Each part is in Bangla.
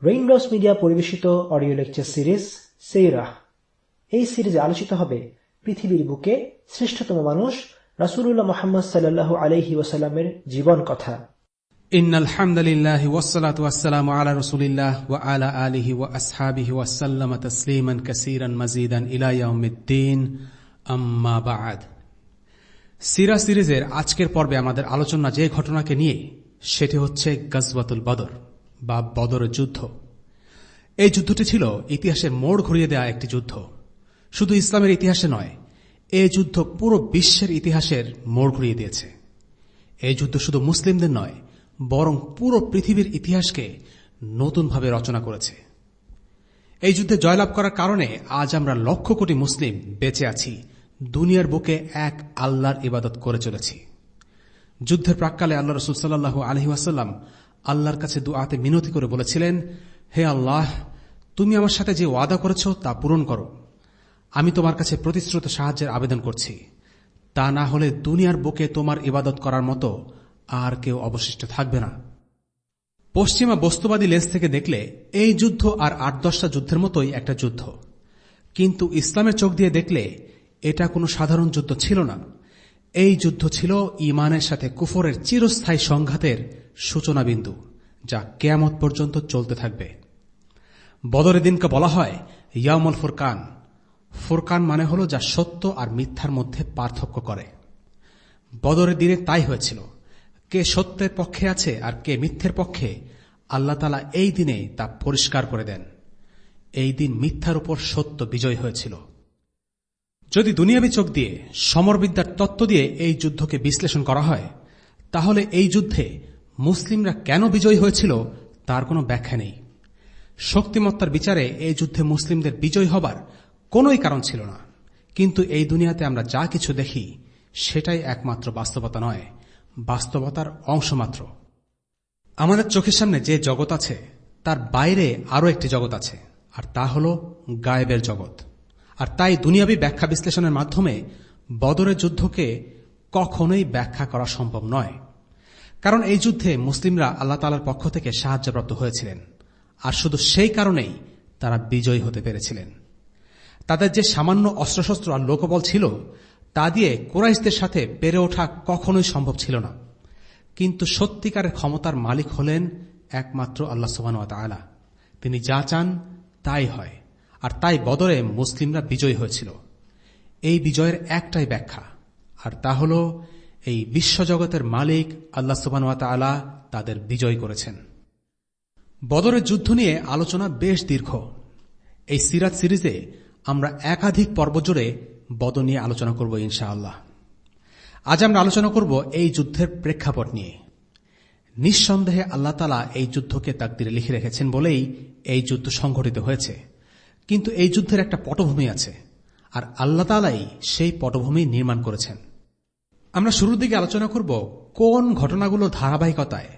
রেইনড্রপস মিডিয়া পরিবেশিত অডিও লেকচার সিরিজ সিরাহ। এই সিরিজে আলোচিত হবে পৃথিবীর বুকে শ্রেষ্ঠতম মানুষ রাসূলুল্লাহ মুহাম্মদ সাল্লাল্লাহু আলাইহি ওয়াসাল্লামের জীবন কথা। ইন্নাল হামদুলিল্লাহি ওয়াসসালাতু ওয়াসসালামু আলা রাসূলিল্লাহ ওয়া আলা আলিহি ওয়া আসহাবিহি ওয়া সাল্লামা তাসলিমান কাসীরান মাজিদান ইলা ইয়াউমিদ্দিন, আম্মা বা'দ। সিরাহ সিরিজের আজকের পর্বে আমাদের আলোচনা যে ঘটনাকে নিয়ে, সেটি হচ্ছে গজওয়াতুল বদর বা বদরের যুদ্ধ। এই যুদ্ধটি ছিল ইতিহাসের মোড় ঘুরিয়ে দেয়া একটি যুদ্ধ। শুধু ইসলামের ইতিহাসে নয়, এই যুদ্ধ পুরো বিশ্বের ইতিহাসের মোড় ঘুরিয়ে দিয়েছে। এই যুদ্ধ শুধু মুসলিমদের নয়, বরং পুরো পৃথিবীর ইতিহাসকে নতুনভাবে রচনা করেছে। এই যুদ্ধে জয়লাভ করার কারণে আজ আমরা লক্ষ কোটি মুসলিম বেঁচে আছি, দুনিয়ার বুকে এক আল্লাহর ইবাদত করে চলেছি। যুদ্ধের প্রাক্কালে আল্লাহ রাসূল সাল্লাল্লাহু আলাইহি ওয়াসাল্লাম আল্লাহর কাছে দুআতে মিনতি করে বলেছিলেন, হে আল্লাহ, তুমি আমার সাথে যে ওয়াদা করেছ তা পূরণ করো। আমি তোমার কাছে প্রতিশ্রুত সাহায্যের আবেদন করছি। তা না হলে দুনিয়ার বুকে তোমার ইবাদত করার মতো আর কেউ অবশিষ্ট থাকবে না। পশ্চিমা বস্তুবাদী লেন্স থেকে দেখলে এই যুদ্ধ আর ৮-১০টা যুদ্ধের মতোই একটা যুদ্ধ, কিন্তু ইসলামের চোখ দিয়ে দেখলে এটা কোনো সাধারণ যুদ্ধ ছিল না। এই যুদ্ধ ছিল ঈমানের সাথে কুফরের চিরস্থায়ী সংঘাতের সূচনা বিন্দু, যা কিয়ামত পর্যন্ত চলতে থাকবে। বদরের দিনকে বলা হয় ইয়াউমুল ফুরকান। ফুরকান মানে হল যা সত্য আর মিথ্যার মধ্যে পার্থক্য করে। বদরের দিনে তাই হয়েছিল। কে সত্যের পক্ষে আছে আর কে মিথ্যের পক্ষে, আল্লাহ তাআলা এই দিনে তা পরিষ্কার করে দেন। এই দিন মিথ্যার উপর সত্য বিজয় হয়েছিল। যদি দুনিয়াবি চোখ দিয়ে, সমরবিদ্যার তত্ত্ব দিয়ে এই যুদ্ধকে বিশ্লেষণ করা হয়, তাহলে এই যুদ্ধে মুসলিমরা কেন বিজয়ী হয়েছিল তার কোনো ব্যাখ্যা নেই। শক্তিমত্তার বিচারে এই যুদ্ধে মুসলিমদের বিজয় হবার কোনোই কারণ ছিল না। কিন্তু এই দুনিয়াতে আমরা যা কিছু দেখি, সেটাই একমাত্র বাস্তবতা নয়, বাস্তবতার অংশ মাত্র। আমাদের চোখের সামনে যে জগৎ আছে, তার বাইরে আরও একটি জগৎ আছে, আর তা হল গায়েবের জগৎ। আর তাই দুনিয়াবি ব্যাখ্যা বিশ্লেষণের মাধ্যমে বদরের যুদ্ধকে কখনোই ব্যাখ্যা করা সম্ভব নয়। কারণ এই যুদ্ধে মুসলিমরা আল্লাহ তাআলার পক্ষ থেকে সাহায্যপ্রাপ্ত হয়েছিলেন, আর শুধু সেই কারণেই তারা বিজয়ী হতে পেরেছিলেন। তাদের যে সামান্য অস্ত্রশস্ত্র আর লোকবল ছিল, তা দিয়ে কুরাইশদের সাথে পেরে ওঠা কখনোই সম্ভব ছিল না। কিন্তু সত্যিকারের ক্ষমতার মালিক হলেন একমাত্র আল্লাহ সুবহানাহু ওয়া তাআলা। তিনি যা চান তাই হয়, আর তাই বদরে মুসলিমরা বিজয়ী হয়েছিল। এই বিজয়ের একটাই ব্যাখ্যা, আর তা হল এই বিশ্বজগতের মালিক আল্লাহ সুবহানাহু ওয়া তাআলা তাদের বিজয় করেছেন। বদরের যুদ্ধ নিয়ে আলোচনা বেশ দীর্ঘ। এই সিরাত সিরিজে আমরা একাধিক পর্ব জুড়ে বদর নিয়ে আলোচনা করব ইনশাআল্লাহ। আজ আমরা আলোচনা করব এই যুদ্ধের প্রেক্ষাপট নিয়ে। নিঃসন্দেহে আল্লাহ তাআলা এই যুদ্ধকে তাকদীরে লিখে রেখেছেন বলেই এই যুদ্ধ সংঘটিত হয়েছে। কিন্তু এই যুদ্ধের একটা পটভূমি আছে, আর আল্লাহ তাআলাই সেই পটভূমি নির্মাণ করেছেন। আমরা শুরুর দিকে আলোচনা করব কোন ঘটনাগুলো ধারাবাহিকতায়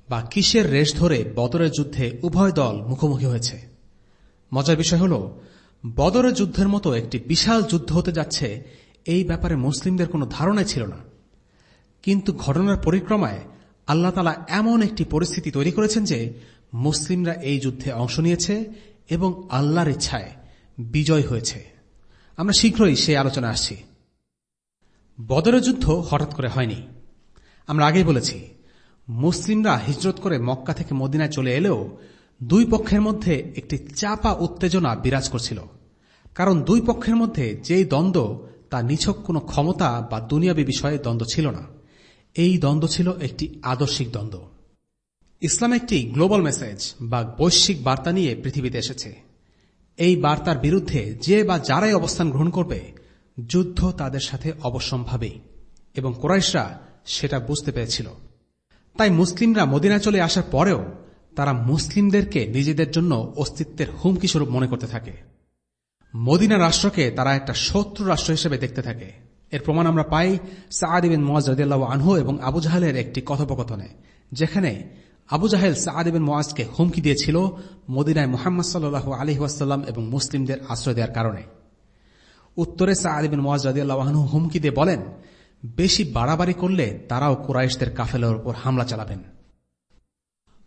বা কিসের রেশ ধরে বদরের যুদ্ধে উভয় দল মুখোমুখি হয়েছে। মজার বিষয় হল, বদরের যুদ্ধের মতো একটি বিশাল যুদ্ধ হতে যাচ্ছে, এই ব্যাপারে মুসলিমদের কোনো ধারণাই ছিল না। কিন্তু ঘটনার পরিক্রমায় আল্লাহ তাআলা এমন একটি পরিস্থিতি তৈরি করেছেন যে মুসলিমরা এই যুদ্ধে অংশ নিয়েছে এবং আল্লাহর ইচ্ছায় বিজয় হয়েছে। আমরা শীঘ্রই সেই আলোচনা আসছি। বদরের যুদ্ধ হঠাৎ করে হয়নি। আমরা আগেই বলেছি, মুসলিমরা হিজরত করে মক্কা থেকে মদিনায় চলে এলেও দুই পক্ষের মধ্যে একটি চাপা উত্তেজনা বিরাজ করছিল। কারণ দুই পক্ষের মধ্যে যেই দ্বন্দ্ব, তা নিছক কোনো ক্ষমতা বা দুনিয়াবী বিষয়ে দ্বন্দ্ব ছিল না। এই দ্বন্দ্ব ছিল একটি আদর্শিক দ্বন্দ্ব। ইসলাম একটি গ্লোবাল মেসেজ বা বৈশ্বিক বার্তা নিয়ে পৃথিবীতে এসেছে। এই বার্তার বিরুদ্ধে যে বা যারাই অবস্থান গ্রহণ করবে, যুদ্ধ তাদের সাথে অবশ্যম্ভাবী, এবং কুরাইশরা সেটা বুঝতে পেরেছিল। তাই মুসলিমরা মদিনায় চলে আসার পরেও তারা মুসলিমদেরকে নিজেদের জন্য অস্তিত্বের হুমকি স্বরূপ মনে করতে থাকে। মদিনা রাষ্ট্রকে তারা একটা শত্রু রাষ্ট্র হিসেবে দেখতে থাকে। এর প্রমাণ আমরা পাই সাআদ ইবনে মুআয রাদিয়াল্লাহু আনহু এবং আবু জাহেলের একটি কথোপকথনে, যেখানে আবু জাহেল সাআদ ইবনে মুআযকে হুমকি দিয়েছিল মদিনায় মুহাম্মদ সাল্লাল্লাহু আলাইহি ওয়াসাল্লাম এবং মুসলিমদের আশ্রয় দেওয়ার কারণে। উত্তরে সাআদ ইবনে মুআয রাদিয়াল্লাহু আনহু হুমকি দিয়ে বলেন, বেশি বাড়াবাড়ি করলে তারাও কুরাইশদের কাফেলার উপর হামলা চালাবেন।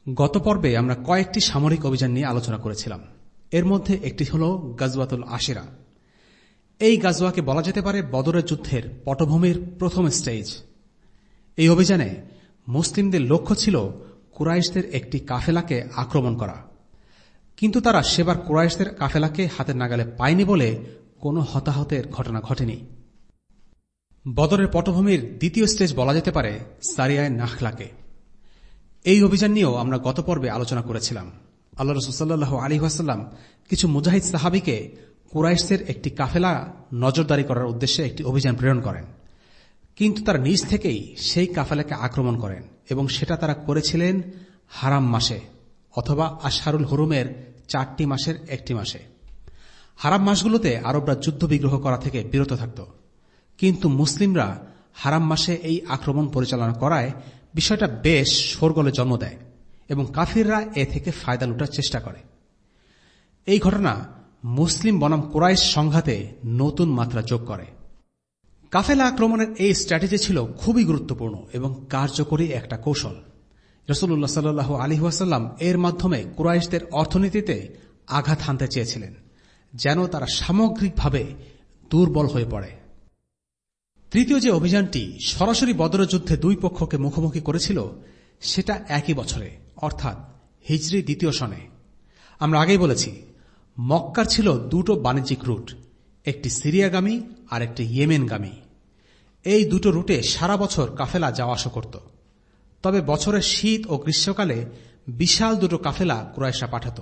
গত পর্বে আমরা কয়েকটি সামরিক অভিযান নিয়ে আলোচনা করেছিলাম। এর মধ্যে একটি হল গাজওয়াতুল আশিরা। এই গাজওয়াকে বলা যেতে পারে বদরের যুদ্ধের পটভূমির প্রথম স্টেজ। এই অভিযানে মুসলিমদের লক্ষ্য ছিল কুরাইশদের একটি কাফেলাকে আক্রমণ করা, কিন্তু তারা সেবার কুরাইশদের কাফেলাকে হাতের নাগালে পায়নি বলে কোনো হতাহতের ঘটনা ঘটেনি। বদরের পটভূমির দ্বিতীয় স্টেজ বলা যেতে পারে সারিয়ায় নাখলাকে। এই অভিযান নিয়েও আমরা গত পর্বে আলোচনা করেছিলাম। আল্লাহ রাসূল সাল্লাল্লাহু আলাইহি ওয়াসাল্লাম কিছু মুজাহিদ সাহাবীকে কুরাইশদের একটি কাফেলা নজরদারি করার উদ্দেশ্যে একটি অভিযান প্রেরণ করেন, কিন্তু তারা নিজ থেকেই সেই কাফেলাকে আক্রমণ করেন এবং সেটা তারা করেছিলেন হারাম মাসে অথবা আশহারুল হুরুমের 4টি মাসের একটি মাসে। হারাম মাসগুলোতে আরবরা যুদ্ধ বিগ্রহ করা থেকে বিরত থাকত, কিন্তু মুসলিমরা হারাম মাসে এই আক্রমণ পরিচালনা করায় বিষয়টা বেশ শোরগোলে জন্ম দেয় এবং কাফিররা এ থেকে ফায়দা লুটার চেষ্টা করে। এই ঘটনা মুসলিম বনাম কুরাইশ সংঘাতে নতুন মাত্রা যোগ করে। কাফেলা আক্রমণের এই স্ট্র্যাটেজি ছিল খুবই গুরুত্বপূর্ণ এবং কার্যকরী একটা কৌশল। রাসূলুল্লাহ সাল্লাল্লাহু আলাইহি ওয়াসাল্লাম এর মাধ্যমে কুরাইশদের অর্থনীতিতে আঘাত হানতে চেয়েছিলেন, যেন তারা সামগ্রিকভাবে দুর্বল হয়ে পড়ে। তৃতীয় যে অভিযানটি সরাসরি বদরের যুদ্ধে দুই পক্ষকে মুখোমুখি করেছিল, সেটা একই বছরে অর্থাৎ হিজরি 2য় সনে। আমরা আগেই বলেছি, মক্কার ছিল দুটো বাণিজ্যিক রুট, একটি সিরিয়াগামী আর একটি ইয়েমেনগামী। এই দুটো রুটে সারা বছর কাফেলা যাওয়া আসা করত। তবে বছরের শীত ও গ্রীষ্মকালে বিশাল দুটো কাফেলা কুরাইশরা পাঠাত।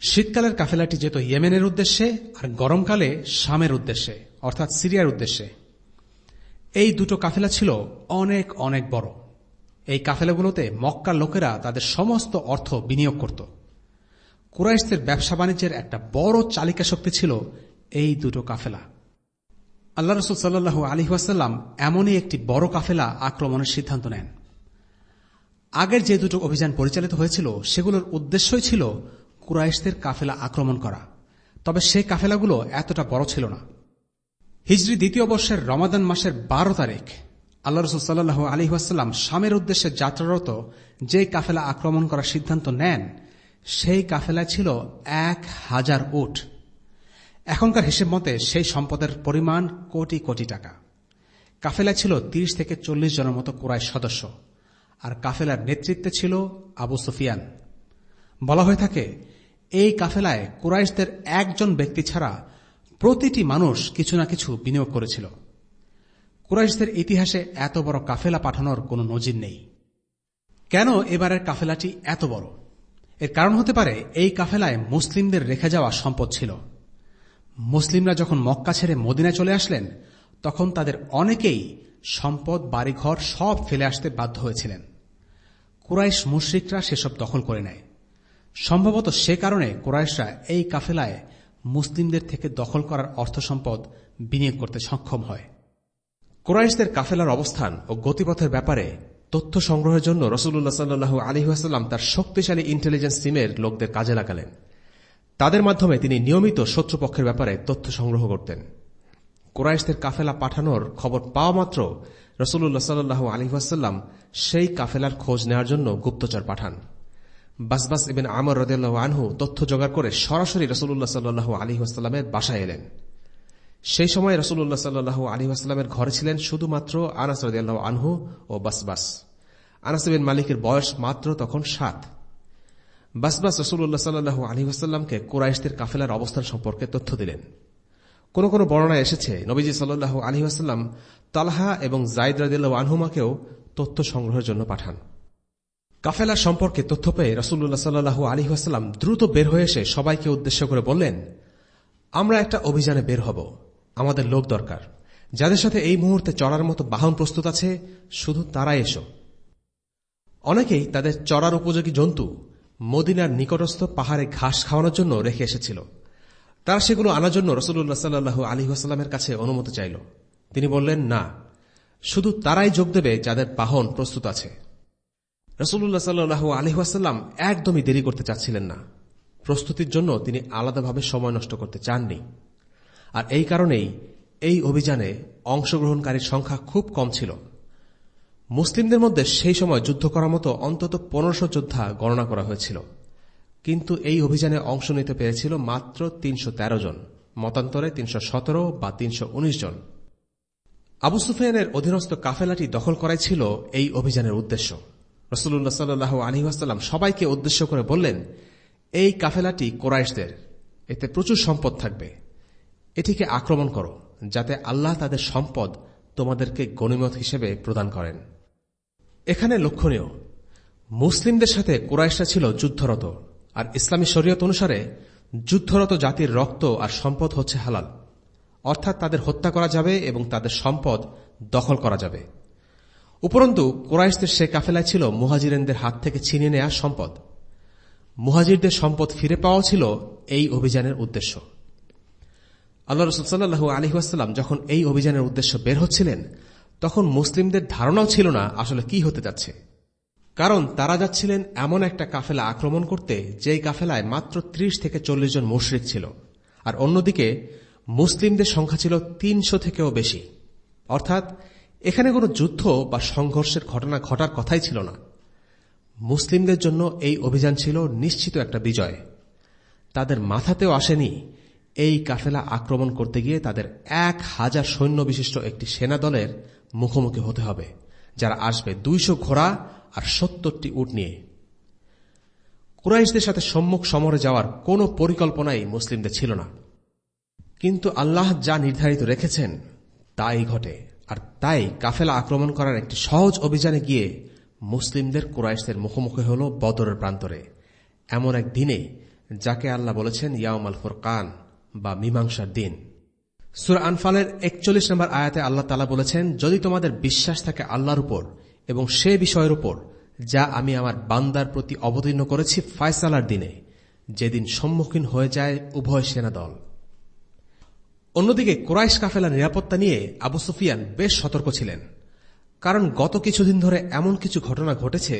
শীতকালের কাফেলাটি যেত ইয়েমেনের উদ্দেশ্যে আর গরমকালে শামের উদ্দেশ্যে অর্থাৎ সিরিয়ার উদ্দেশ্যে। এই দুটো কাফেলা ছিল অনেক অনেক বড়। এই কাফেলাগুলোতে মক্কার লোকেরা তাদের সমস্ত অর্থ বিনিয়োগ করত। কুরাইশদের ব্যবসা বাণিজ্যের একটা বড় চালিকা শক্তি ছিল এই দুটো কাফেলা। আল্লাহ রাসূল সাল্লাল্লাহু আলাইহি ওয়াসাল্লাম এমনই একটি বড় কাফেলা আক্রমণের সিদ্ধান্ত নেন। আগের যে দুটো অভিযান পরিচালিত হয়েছিল সেগুলোর উদ্দেশ্যই ছিল কুরাইশদের কাফেলা আক্রমণ করা, তবে সেই কাফেলাগুলো এতটা বড় ছিল না। হিজরি 2য় বর্ষের রমাদান মাসের 12 তারিখ আল্লাহ রাসূল সাল্লাল্লাহু আলাইহি ওয়াসাল্লাম শামের উদ্দেশ্যে যাত্রারত যে কাফেলা আক্রমণ করার সিদ্ধান্ত নেন, সেই কাফেলা ছিল 1000 উট। এখনকার হিসেব মতে সেই সম্পদের পরিমাণ কোটি কোটি টাকা। কাফেলা ছিল 30 থেকে 40 জনের মতো কুরাইশ সদস্য, আর কাফেলার নেতৃত্বে ছিল আবু সুফিয়ান। বলা হয়ে থাকে, এই কাফেলায় কুরাইশদের একজন ব্যক্তি ছাড়া প্রতিটি মানুষ কিছু না কিছু বিনিয়োগ করেছিল। কুরাইশদের ইতিহাসে এত বড় কাফেলা পাঠানোর কোনো নজির নেই। কেন এবারের কাফেলাটি এত বড়? এর কারণ হতে পারে এই কাফেলায় মুসলিমদের রেখে যাওয়া সম্পদ ছিল। মুসলিমরা যখন মক্কা ছেড়ে মদিনায় চলে আসলেন, তখন তাদের অনেকেই সম্পদ বাড়িঘর সব ফেলে আসতে বাধ্য হয়েছিলেন। কুরাইশ মুশরিকরা সেসব দখল করে নেয়। সম্ভবত সে কারণে কুরাইশরা এই কাফেলায় মুসলিমদের থেকে দখল করার অর্থ সম্পদ বিনিয়োগ করতে সক্ষম হয়। কুরাইশদের কাফেলার অবস্থান ও গতিপথের ব্যাপারে তথ্য সংগ্রহের জন্য রাসূলুল্লাহ সাল্লাল্লাহু আলাইহি ওয়াসাল্লাম তার শক্তিশালী ইন্টেলিজেন্স টিমের লোকদের কাজে লাগালেন। তাদের মাধ্যমে তিনি নিয়মিত শত্রুপক্ষের ব্যাপারে তথ্য সংগ্রহ করতেন। কুরাইশদের কাফেলা পাঠানোর খবর পাওয়া মাত্র রাসূলুল্লাহ সাল্লাল্লাহু আলাইহি ওয়াসাল্লাম সেই কাফেলার খোঁজ নেওয়ার জন্য গুপ্তচর পাঠান। বাসবাস ইবনে আমর রাদিয়াল্লাহু আনহু তথ্য জোগাড় করে সরাসরি রাসূলুল্লাহ সাল্লাল্লাহু আলাইহি ওয়াসাল্লামের বাসায় এলেন। সেই সময় রাসূলুল্লাহ সাল্লাল্লাহু আলাইহি ওয়াসাল্লামের ঘরে ছিলেন শুধুমাত্র আনাস রাদিয়াল্লাহু আনহু ও বাসবাস। আনাস বিন মালিকের বয়স মাত্র তখন 7। বাসবাস রাসূলুল্লাহ সাল্লাল্লাহু আলাইহি ওয়াসাল্লামকে কুরাইশদের কাফেলার অবস্থান সম্পর্কে তথ্য দিলেন। কোন কোন বর্ণনায় এসেছে নবীজি সাল্লাল্লাহু আলাইহি ওয়াসাল্লাম তালহা এবং যায়েদ রাদিয়াল্লাহু আনহুমাকেও তথ্য সংগ্রহের জন্য পাঠান। কাফেলার সম্পর্কে তথ্য পেয়ে রাসূলুল্লাহ সাল্লাল্লাহু আলাইহি ওয়াসাল্লাম দ্রুত বের হয়ে এসে সবাইকে উদ্দেশ্য করে বললেন, আমরা একটা অভিযানে বের হব। আমাদের লোক দরকার। যাদের সাথে এই মুহূর্তে চড়ার মতো বাহন প্রস্তুত আছে, শুধু তারাই এসো। অনেকেই তাদের চড়ার উপযোগী জন্তু মদিনার নিকটস্থ পাহাড়ে ঘাস খাওয়ানোর জন্য রেখে এসেছিল। তারা সেগুলো আনার জন্য রাসূলুল্লাহ সাল্লাল্লাহু আলাইহি ওয়াসাল্লামের কাছে অনুমতি চাইল। তিনি বললেন, না, শুধু তারাই যোগ দেবে যাদের বাহন প্রস্তুত আছে। রাসূলুল্লাহ সাল্লাল্লাহু আলাইহি ওয়াসাল্লাম একদমই দেরি করতে চাচ্ছিলেন না। প্রস্তুতির জন্য তিনি আলাদাভাবে সময় নষ্ট করতে চাননি। আর এই কারণেই এই অভিযানে অংশগ্রহণকারীর সংখ্যা খুব কম ছিল। মুসলিমদের মধ্যে সেই সময় যুদ্ধ করার মতো অন্তত 1500 যোদ্ধা গণনা করা হয়েছিল, কিন্তু এই অভিযানে অংশ নিতে পেরেছিল মাত্র 313 জন, মতান্তরে 317 বা 319 জন। আবু সুফিয়ানের অধীনস্থ কাফেলাটি দখল করাই ছিল এই অভিযানের উদ্দেশ্য। রাসূলুল্লাহ সাল্লাল্লাহু আলাইহি ওয়াসাল্লাম সবাইকে উদ্দেশ্য করে বললেন, এই কাফেলাটি কুরাইশদের, এতে প্রচুর সম্পদ থাকবে, এটিকে আক্রমণ করো, যাতে আল্লাহ তাদের সম্পদ তোমাদেরকে গনিমত হিসেবে প্রদান করেন। এখানে লক্ষণীয়, মুসলিমদের সাথে কুরাইশরা ছিল যুদ্ধরত, আর ইসলামী শরীয়ত অনুসারে যুদ্ধরত জাতির রক্ত আর সম্পদ হচ্ছে হালাল, অর্থাৎ তাদের হত্যা করা যাবে এবং তাদের সম্পদ দখল করা যাবে। উপরন্তু কুরাইশদের সে কাফেলায় ছিল মুহাজিরিনদের হাত থেকে ছিনিয়ে নেয়া সম্পদ। মুহাজিরদের সম্পদ ফিরে পাওয়া ছিল এই অভিযানের উদ্দেশ্য। আল্লাহ রাসূল সাল্লাল্লাহু আলাইহি ওয়াসাল্লাম যখন এই অভিযানের উদ্দেশ্য বের হচ্ছিলেন, তখন মুসলিমদের ধারণাও ছিল না আসলে কি হতে যাচ্ছে, কারণ তারা যাচ্ছিলেন এমন একটা কাফেলা আক্রমণ করতে যেই কাফেলায় মাত্র 30 থেকে 40 জন মুশরিক ছিল, আর অন্যদিকে মুসলিমদের সংখ্যা ছিল 300 থেকেও বেশি। অর্থাৎ এখানে কোনো যুদ্ধ বা সংঘর্ষের ঘটনা ঘটার কথাই ছিল না। মুসলিমদের জন্য এই অভিযান ছিল নিশ্চিত একটা বিজয়। তাদের মাথাতেও আসেনি এই কাফেলা আক্রমণ করতে গিয়ে তাদের 1000 সৈন্য বিশিষ্ট একটি সেনা দলের মুখোমুখি হতে হবে, যারা আসবে 200 ঘোড়া আর 70টি উট নিয়ে। কুরাইশদের সাথে সম্মুখ সমরে যাওয়ার কোনো পরিকল্পনাই মুসলিমদের ছিল না, কিন্তু আল্লাহ যা নির্ধারিত রেখেছেন তাই ঘটে। আর তাই কাফেলা আক্রমণ করার একটি সহজ অভিযানে গিয়ে মুসলিমদের কুরাইশদের মুখোমুখি হল বদরের প্রান্তরে, এমন এক দিনে যাকে আল্লাহ বলেছেন ইয়াউমাল ফুরকান বা মীমাংসার দিন। সূরা আনফালের 41 নম্বর আয়াতে আল্লাহ তাআলা বলেছেন, যদি তোমাদের বিশ্বাস থাকে আল্লাহর উপর এবং সে বিষয়ের উপর যা আমি আমার বান্দার প্রতি অবতীর্ণ করেছি ফায়সালার দিনে, যেদিন সম্মুখীন হয়ে যায় উভয় সেনা দল। অন্যদিকে কুরাইশ কাফেলার নিরাপত্তা নিয়ে আবু সুফিয়ান বেশ সতর্ক ছিলেন, কারণ গত কিছুদিন ধরে এমন কিছু ঘটনা ঘটেছে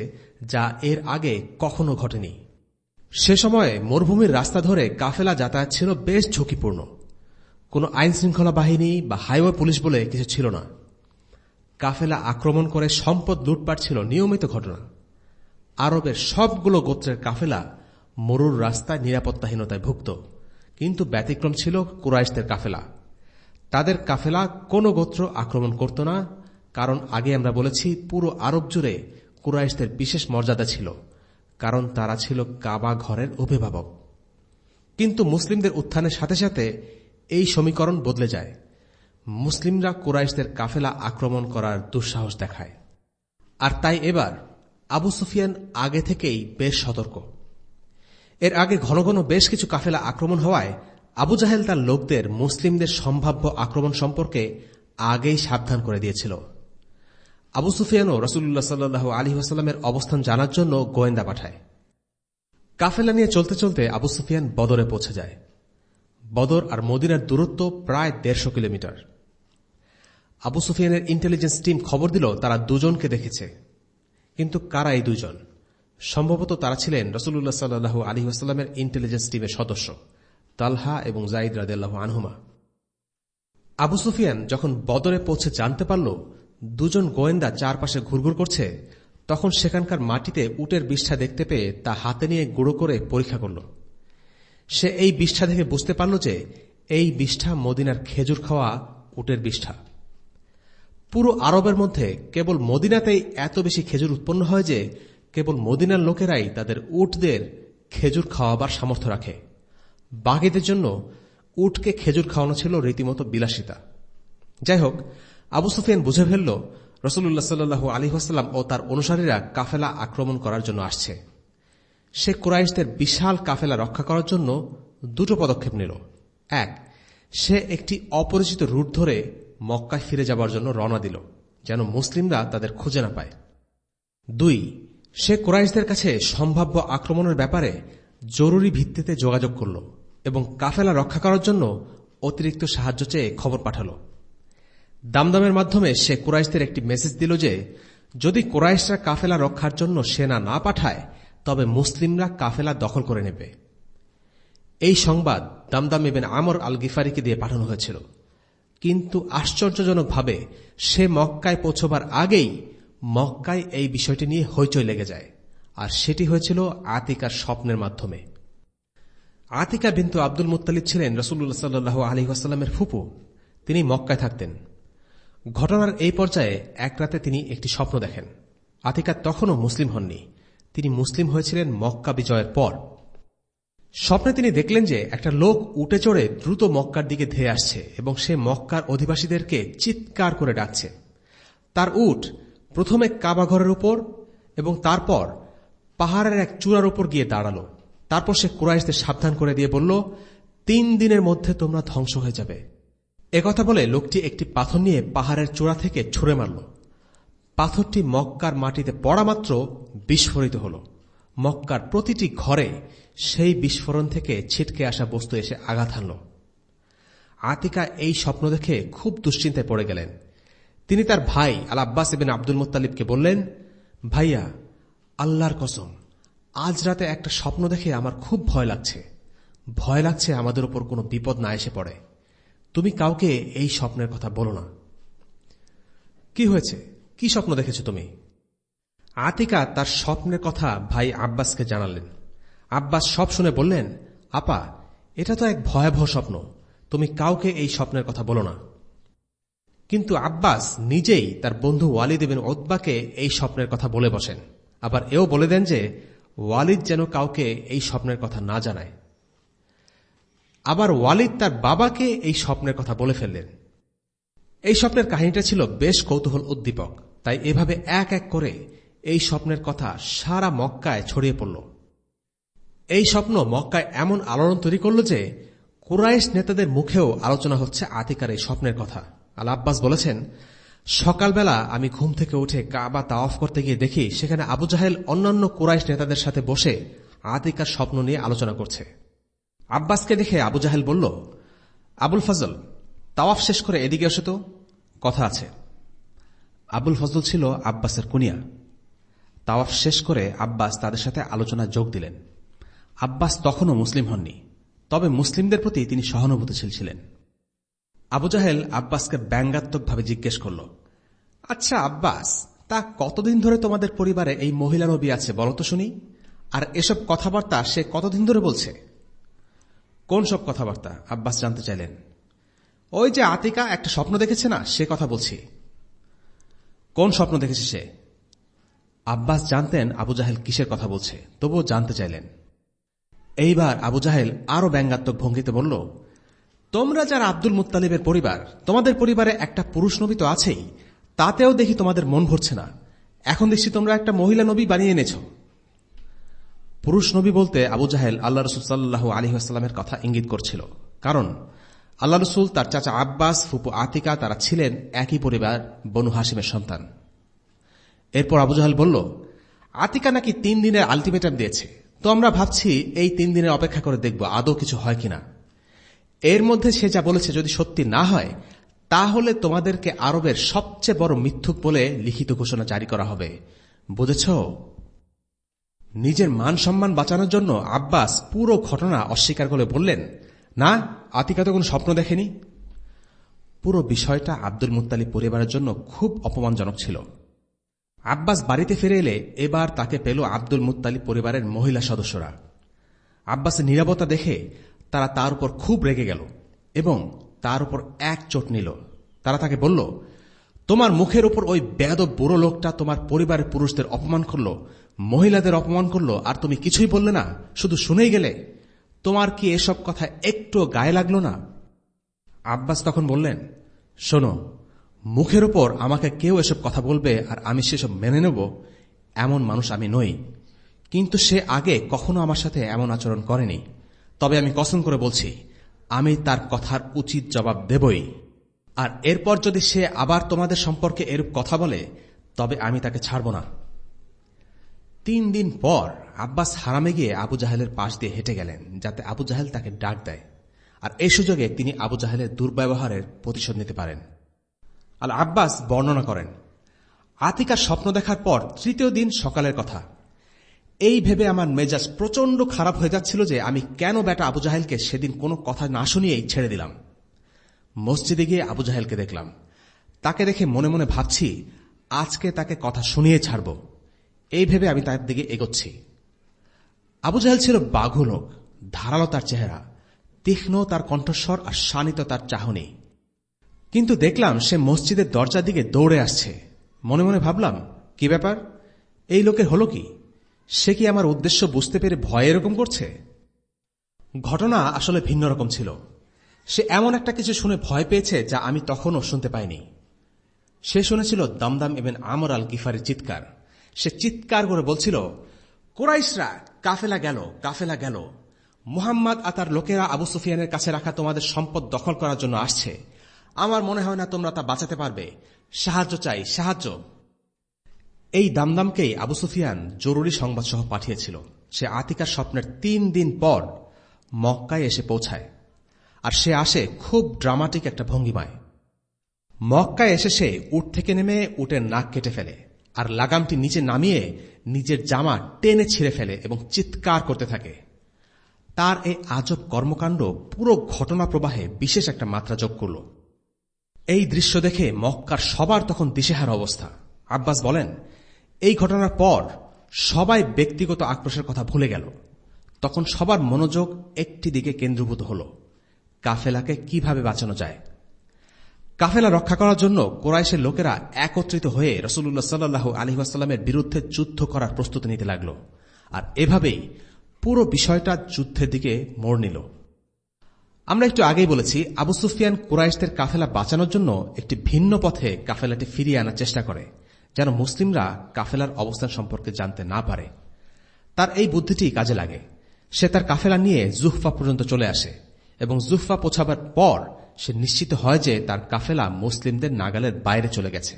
যা এর আগে কখনো ঘটেনি। সে সময়ে মরুভূমির রাস্তা ধরে কাফেলা যাতায়াত ছিল বেশ ঝুঁকিপূর্ণ। কোনো আইন শৃঙ্খলা বাহিনী বা হাইওয়ে পুলিশ বলে কিছু ছিল না। কাফেলা আক্রমণ করে সম্পদ লুটপাট ছিল নিয়মিত ঘটনা। আরবের সবগুলো গোত্রের কাফেলা মরুর রাস্তায় নিরাপত্তাহীনতায় ভুগত, কিন্তু ব্যতিক্রম ছিল কুরাইশদের কাফেলা। তাদের কাফেলা কোনো গোত্র আক্রমণ করত না, কারণ আগে আমরা বলেছি পুরো আরব জুড়ে কুরাইশদের বিশেষ মর্যাদা ছিল, কারণ তারা ছিল কাবা ঘরের অভিভাবক। কিন্তু মুসলিমদের উত্থানের সাথে সাথে এই সমীকরণ বদলে যায়। মুসলিমরা কুরাইশদের কাফেলা আক্রমণ করার দুঃসাহস দেখায়, আর তাই এবার আবু সুফিয়ান আগে থেকেই বেশ সতর্ক। এর আগে ঘন ঘন বেশ কিছু কাফেলা আক্রমণ হওয়ায় আবু জাহেল তার লোকদের মুসলিমদের সম্ভাব্য আক্রমণ সম্পর্কে আগেই সাবধান করে দিয়েছিল। আবু সুফিয়ানও রাসূলুল্লাহ সাল্লাল্লাহু আলাইহি ওয়াসাল্লামের অবস্থান জানার জন্য গোয়েন্দা পাঠায়। কাফেলা নিয়ে চলতে চলতে আবু সুফিয়ান বদরে পৌঁছে যায়। বদর আর মদিনার দূরত্ব প্রায় 150 কিলোমিটার। আবু সুফিয়ানের ইন্টেলিজেন্স টিম খবর দিল তারা দুজনকে দেখেছে, কিন্তু কারা এই দুজন? সম্ভবত তারা ছিলেন রাসূলুল্লাহ সাল্লাল্লাহু আলাইহি ওয়াসাল্লামের ইন্টেলিজেন্স টিমের সদস্য তালহা এবং যায়েদ রাদিয়াল্লাহু আনহুমা। আবু সুফিয়ান যখন বদরে পৌঁছে জানতে পারল দুজন গোয়েন্দা চারপাশে ঘুরঘুর করছে, তখন সেখানকার মাটিতে উটের বিষ্ঠা দেখতে পেয়ে তা হাতে নিয়ে গুঁড়ো করে পরীক্ষা করল। সে এই বিষ্ঠা দেখে বুঝতে পারল যে এই বিষ্ঠা মদিনার খেজুর খাওয়া উটের বিষ্ঠা। পুরো আরবের মধ্যে কেবল মদিনাতেই এত বেশি খেজুর উৎপন্ন হয় যে কেবল মদিনার লোকেরাই তাদের উটদের খেজুর খাওয়াবার সামর্থ্য রাখে। বাঘেদের জন্য উটকে খেজুর খাওয়ানো ছিল রীতিমতো বিলাসিতা। যাই হোক, আবু সুফিয়ান বুঝে ফেলল রাসূলুল্লাহ সাল্লাল্লাহু আলাইহি ওয়াসাল্লাম ও তার অনুসারীরা কাফেলা আক্রমণ করার জন্য আসছে। সে কুরাইশদের বিশাল কাফেলা রক্ষা করার জন্য দুটো পদক্ষেপ নিল। এক, সে একটি অপরিচিত রুট ধরে মক্কায় ফিরে যাবার জন্য রওনা দিল, যেন মুসলিমরা তাদের খুঁজে না পায়। দুই, সে কুরাইশদের কাছে সম্ভাব্য আক্রমণের ব্যাপারে জরুরি ভিত্তিতে যোগাযোগ করল এবং কাফেলা রক্ষা করার জন্য অতিরিক্ত সাহায্য চেয়ে খবর পাঠাল। দামদামের মাধ্যমে সে কুরাইশদের একটি মেসেজ দিল যে যদি কুরাইশরা কাফেলা রক্ষার জন্য সেনা না পাঠায় তবে মুসলিমরা কাফেলা দখল করে নেবে। এই সংবাদ দামদাম ইবনে আমর আল গিফারিকে দিয়ে পাঠানো হয়েছিল, কিন্তু আশ্চর্যজনকভাবে সে মক্কায় পৌঁছবার আগেই মক্কায় এই বিষয়টি নিয়ে হইচই লেগে যায়, আর সেটি হয়েছিল আতিকার স্বপ্নের মাধ্যমে। আতিকা বিনতু আব্দুল মুত্তালিব ছিলেন রাসূলুল্লাহ সাল্লাল্লাহু আলাইহি ওয়াসাল্লামের ফুপু। তিনি মক্কায় থাকতেন। ঘটনার এই পর্যায়ে এক রাতে তিনি একটি স্বপ্ন দেখেন। আতিকা তখনও মুসলিম হননি, তিনি মুসলিম হয়েছিলেন মক্কা বিজয়ের পর। স্বপ্নে তিনি দেখলেন যে একটা লোক উটে চড়ে দ্রুত মক্কার দিকে ধেয়ে আসছে এবং সে মক্কার অধিবাসীদেরকে চিৎকার করে ডাকছে। তার উট প্রথমে কাবা ঘরের উপর এবং তারপর পাহাড়ের এক চূড়ার উপর গিয়ে দাঁড়ালো। তারপর সে কুরাইশদের সাবধান করে দিয়ে বলল, 3 দিনের মধ্যে তোমরা ধ্বংস হয়ে যাবে। একথা বলে লোকটি একটি পাথর নিয়ে পাহাড়ের চূড়া থেকে ছুঁড়ে মারল। পাথরটি মক্কার মাটিতে পড়া মাত্র বিস্ফোরিত হল। মক্কার প্রতিটি ঘরে সেই বিস্ফোরণ থেকে ছিটকে আসা বস্তু এসে আঘাত হানল। আতিকা এই স্বপ্ন দেখে খুব দুশ্চিন্তায় পড়ে গেলেন। তিনি তার ভাই আল আব্বাস ইবনে আব্দুল মুত্তালিবকে বললেন, ভাইয়া, আল্লাহর কসম, আজ রাতে একটা স্বপ্ন দেখে আমার খুব ভয় লাগছে। ভয় লাগছে আমাদের উপর কোনো বিপদ না এসে পড়ে। তুমি কাউকে এই স্বপ্নের কথা বলো না। কি হয়েছে? কি স্বপ্ন দেখেছো তুমি? আতিকা তার স্বপ্নের কথা ভাই আব্বাসকে জানালেন। আব্বাস সব শুনে বললেন, আপা, এটা তো এক ভয়াবহ স্বপ্ন, তুমি কাউকে এই স্বপ্নের কথা বলো না। কিন্তু আব্বাস নিজেই তার বন্ধু ওয়ালিদ ইবনে উতবাকে এই স্বপ্নের কথা বলে বসেন। আবার এও বলে দেন যে ওয়ালিদ যেন কাউকে এই স্বপ্নের কথা না জানায়। আবার ওয়ালিদ তার বাবাকে এই স্বপ্নের কথা বলে ফেললেন। এই স্বপ্নের কাহিনীটা ছিল বেশ কৌতূহল উদ্দীপক, তাই এভাবে এক এক করে এই স্বপ্নের কথা সারা মক্কায় ছড়িয়ে পড়ল। এই স্বপ্ন মক্কায় এমন আলোড়ন তৈরি করল যে কুরাইশ নেতাদের মুখেও আলোচনা হচ্ছে আতিকার এই স্বপ্নের কথা। আল আব্বাস বলেছেন, সকালবেলা আমি ঘুম থেকে উঠে কাবা তাওয়াফ করতে গিয়ে দেখি সেখানে আবু জাহেল অন্যান্য কুরাইশ নেতাদের সাথে বসে আতিকার স্বপ্ন নিয়ে আলোচনা করছে। আব্বাসকে দেখে আবু জাহেল বলল, আবুল ফজল, তাওয়াফ শেষ করে এদিকে এসো তো, কথা আছে। আবুল ফজল ছিল আব্বাসের কুনিয়া। তাওয়াফ শেষ করে আব্বাস তাদের সাথে আলোচনায় যোগ দিলেন। আব্বাস তখনও মুসলিম হননি, তবে মুসলিমদের প্রতি তিনি সহানুভূতিশীল ছিলেন। আবু জাহেল আব্বাসকে ব্যঙ্গাত্মকভাবে জিজ্ঞেস করল, আচ্ছা আব্বাস, তা কতদিন ধরে তোমাদের পরিবারে এই মহিলা নবী আছে বলো তো শুনি? আর এসব কথাবার্তা সে কতদিন ধরে বলছে? কোন সব কথাবার্তা? আব্বাস জানতে চাইলেন। ওই যে আতিকা একটা স্বপ্ন দেখেছে না, সে কথা বলছি। কোন স্বপ্ন দেখেছে সে? আব্বাস জানতেন আবু জাহেল কিসের কথা বলছে, তবুও জানতে চাইলেন। এইবার আবু জাহেল আরো ব্যঙ্গাত্মক ভঙ্গিতে বলল, তোমরা যারা আব্দুল মুত্তালিবের পরিবার, তোমাদের পরিবারে একটা পুরুষ নবী তো আছেই, তাতেও দেখি তোমাদের মন ভরছে না। এখন দেখছি তোমরা একটা মহিলা নবী বানিয়ে এনেছ। পুরুষ নবী বলতে আবু জাহেল আল্লাহ রসুল সাল্লাল্লাহু আলাইহি ওয়াসাল্লামের কথা ইঙ্গিত করছিল, কারণ আল্লাহ রসুল, তার চাচা আব্বাস, ফুপু আতিকা, তারা ছিলেন একই পরিবার, বনু হাশিমের সন্তান। এরপর আবু জাহেল বলল, আতিকা নাকি 3 দিনের আলটিমেটাম দিয়েছে, তো আমরা ভাবছি এই 3 দিনের অপেক্ষা করে দেখব আদৌ কিছু হয় কিনা। এর মধ্যে সে যা বলেছে যদি সত্যি না হয়, তাহলে তোমাদেরকে আরবের সবচেয়ে বড় মিথ্যুক বলে লিখিত ঘোষণা জারি করা হবে, বুঝেছ? নিজের মান সম্মান বাঁচানোর জন্য আব্বাস পুরো ঘটনা অস্বীকার করে বললেন, না, আতিকা তো কোনো স্বপ্ন দেখেনি। পুরো বিষয়টা আব্দুল মুত্তালিব পরিবারের জন্য খুব অপমানজনক ছিল। আব্বাস বাড়িতে ফিরে এলে এবার তাকে পেল আব্দুল মুত্তালিব পরিবারের মহিলা সদস্যরা। আব্বাসের নীরবতা দেখে তারা তার উপর খুব রেগে গেল এবং তার উপর এক চোট নিল। তারা তাকে বলল, তোমার মুখের উপর ওই বেয়াদব বুড়ো লোকটা তোমার পরিবারের পুরুষদের অপমান করল, মহিলাদের অপমান করল, আর তুমি কিছুই বললে না, শুধু শুনেই গেলে। তোমার কি এসব কথা একটু গায়ে লাগলো না? আব্বাস তখন বললেন, শোনো, মুখের উপর আমাকে কেউ এসব কথা বলবে আর আমি সেসব মেনে নেব, এমন মানুষ আমি নই। কিন্তু সে আগে কখনো আমার সাথে এমন আচরণ করেনি। তবে আমি কসম করে বলছি, আমি তার কথার উচিত জবাব দেবই। আর এরপর যদি সে আবার তোমাদের সম্পর্কে এরূপ কথা বলে, তবে আমি তাকে ছাড়ব না। 3 দিন পর আব্বাস হারামে গিয়ে আবু জাহেলের পাশ দিয়ে হেঁটে গেলেন, যাতে আবু জাহেল তাকে ডাক দেয়, আর এই সুযোগে তিনি আবু জাহেলের দুর্ব্যবহারের প্রতিশোধ নিতে পারেন। আল আব্বাস বর্ণনা করেন, আতিকার স্বপ্ন দেখার পর 3য় দিন সকালের কথা। এই ভেবে আমার মেজাজ প্রচন্ড খারাপ হয়ে যাচ্ছিল যে আমি কেন বেটা আবু জাহেলকে সেদিন কোনো কথা না শুনিয়েই ছেড়ে দিলাম। মসজিদে গিয়ে আবু জাহেলকে দেখলাম। তাকে দেখে মনে মনে ভাবছি, আজকে তাকে কথা শুনিয়ে ছাড়ব, এই ভেবে আমি তার দিকে এগোচ্ছি। আবু জাহেল ছিল বাঘু লোক, ধারালো তার চেহারা, তীক্ষ্ণ তার কণ্ঠস্বর আর শানিত তার চাহনি। কিন্তু দেখলাম সে মসজিদের দরজার দিকে দৌড়ে আসছে। মনে মনে ভাবলাম, কি ব্যাপার, এই লোকের হলো কি? সে কি আমার উদ্দেশ্য বুঝতে পেরে ভয়ে এরকম করছে? ঘটনা আসলে ভিন্ন রকম ছিল। সে এমন একটা কিছু শুনে ভয় পেয়েছে যা আমি তখনও শুনতে পাইনি। সে শুনেছিল দামদাম ইবনে আমর আল গিফারির চিৎকার। সে চিৎকার করে বলছিল, কুরাইশরা, কাফেলা গেল, কাফেলা গেল। মুহাম্মদ আর তার লোকেরা আবু সুফিয়ানের কাছে রাখা তোমাদের সম্পদ দখল করার জন্য আসছে। আমার মনে হয় না তোমরা তা বাঁচাতে পারবে। সাহায্য চাই, সাহায্য। এই দামদামকেই আবু সুফিয়ান জরুরি সংবাদ সহ পাঠিয়েছিল। সে আতিকার স্বপ্নের 3 দিন পর মক্কায় এসে পৌঁছায়। আর সে আসে খুব ড্রামাটিক একটা ভঙ্গিমায়। মক্কায় এসে সে উট থেকে নেমে উটের নাক কেটে ফেলে, আর লাগামটি নিচে নামিয়ে নিজের জামা টেনে ছিঁড়ে ফেলে এবং চিৎকার করতে থাকে। তার এই আজব কর্মকাণ্ড পুরো ঘটনা প্রবাহে বিশেষ একটা মাত্রা যোগ করল। এই দৃশ্য দেখে মক্কার সবার তখন দিশেহারা অবস্থা। আব্বাস বলেন, এই ঘটনার পর সবাই ব্যক্তিগত আক্রোশের কথা ভুলে গেল। তখন সবার মনোযোগ একটি দিকে কেন্দ্রীভূত হল, কাফেলাকে কিভাবে বাঁচানো যায়। কাফেলা রক্ষা করার জন্য কুরাইশের লোকেরা একত্রিত হয়ে রাসূলুল্লাহ সাল্লাল্লাহু আলাইহি ওয়াসাল্লামের বিরুদ্ধে যুদ্ধ করার প্রস্তুতি নিতে লাগল। আর এভাবেই পুরো বিষয়টা যুদ্ধের দিকে মোড় নিল। আমরা একটু আগেই বলেছি, আবু সুফিয়ান কুরাইশদের কাফেলা বাঁচানোর জন্য একটি ভিন্ন পথে কাফেলাটি ফিরিয়ে আনার চেষ্টা করে, যেন মুসলিমরা কাফেলার অবস্থান সম্পর্কে জানতে না পারে। তার এই বুদ্ধিটি কাজে লাগে। সে তার কাফেলা নিয়ে জুহফা পর্যন্ত চলে আসে এবং জুহফা পৌঁছাবার পর সে নিশ্চিত হয় যে তার কাফেলা মুসলিমদের নাগালের বাইরে চলে গেছে।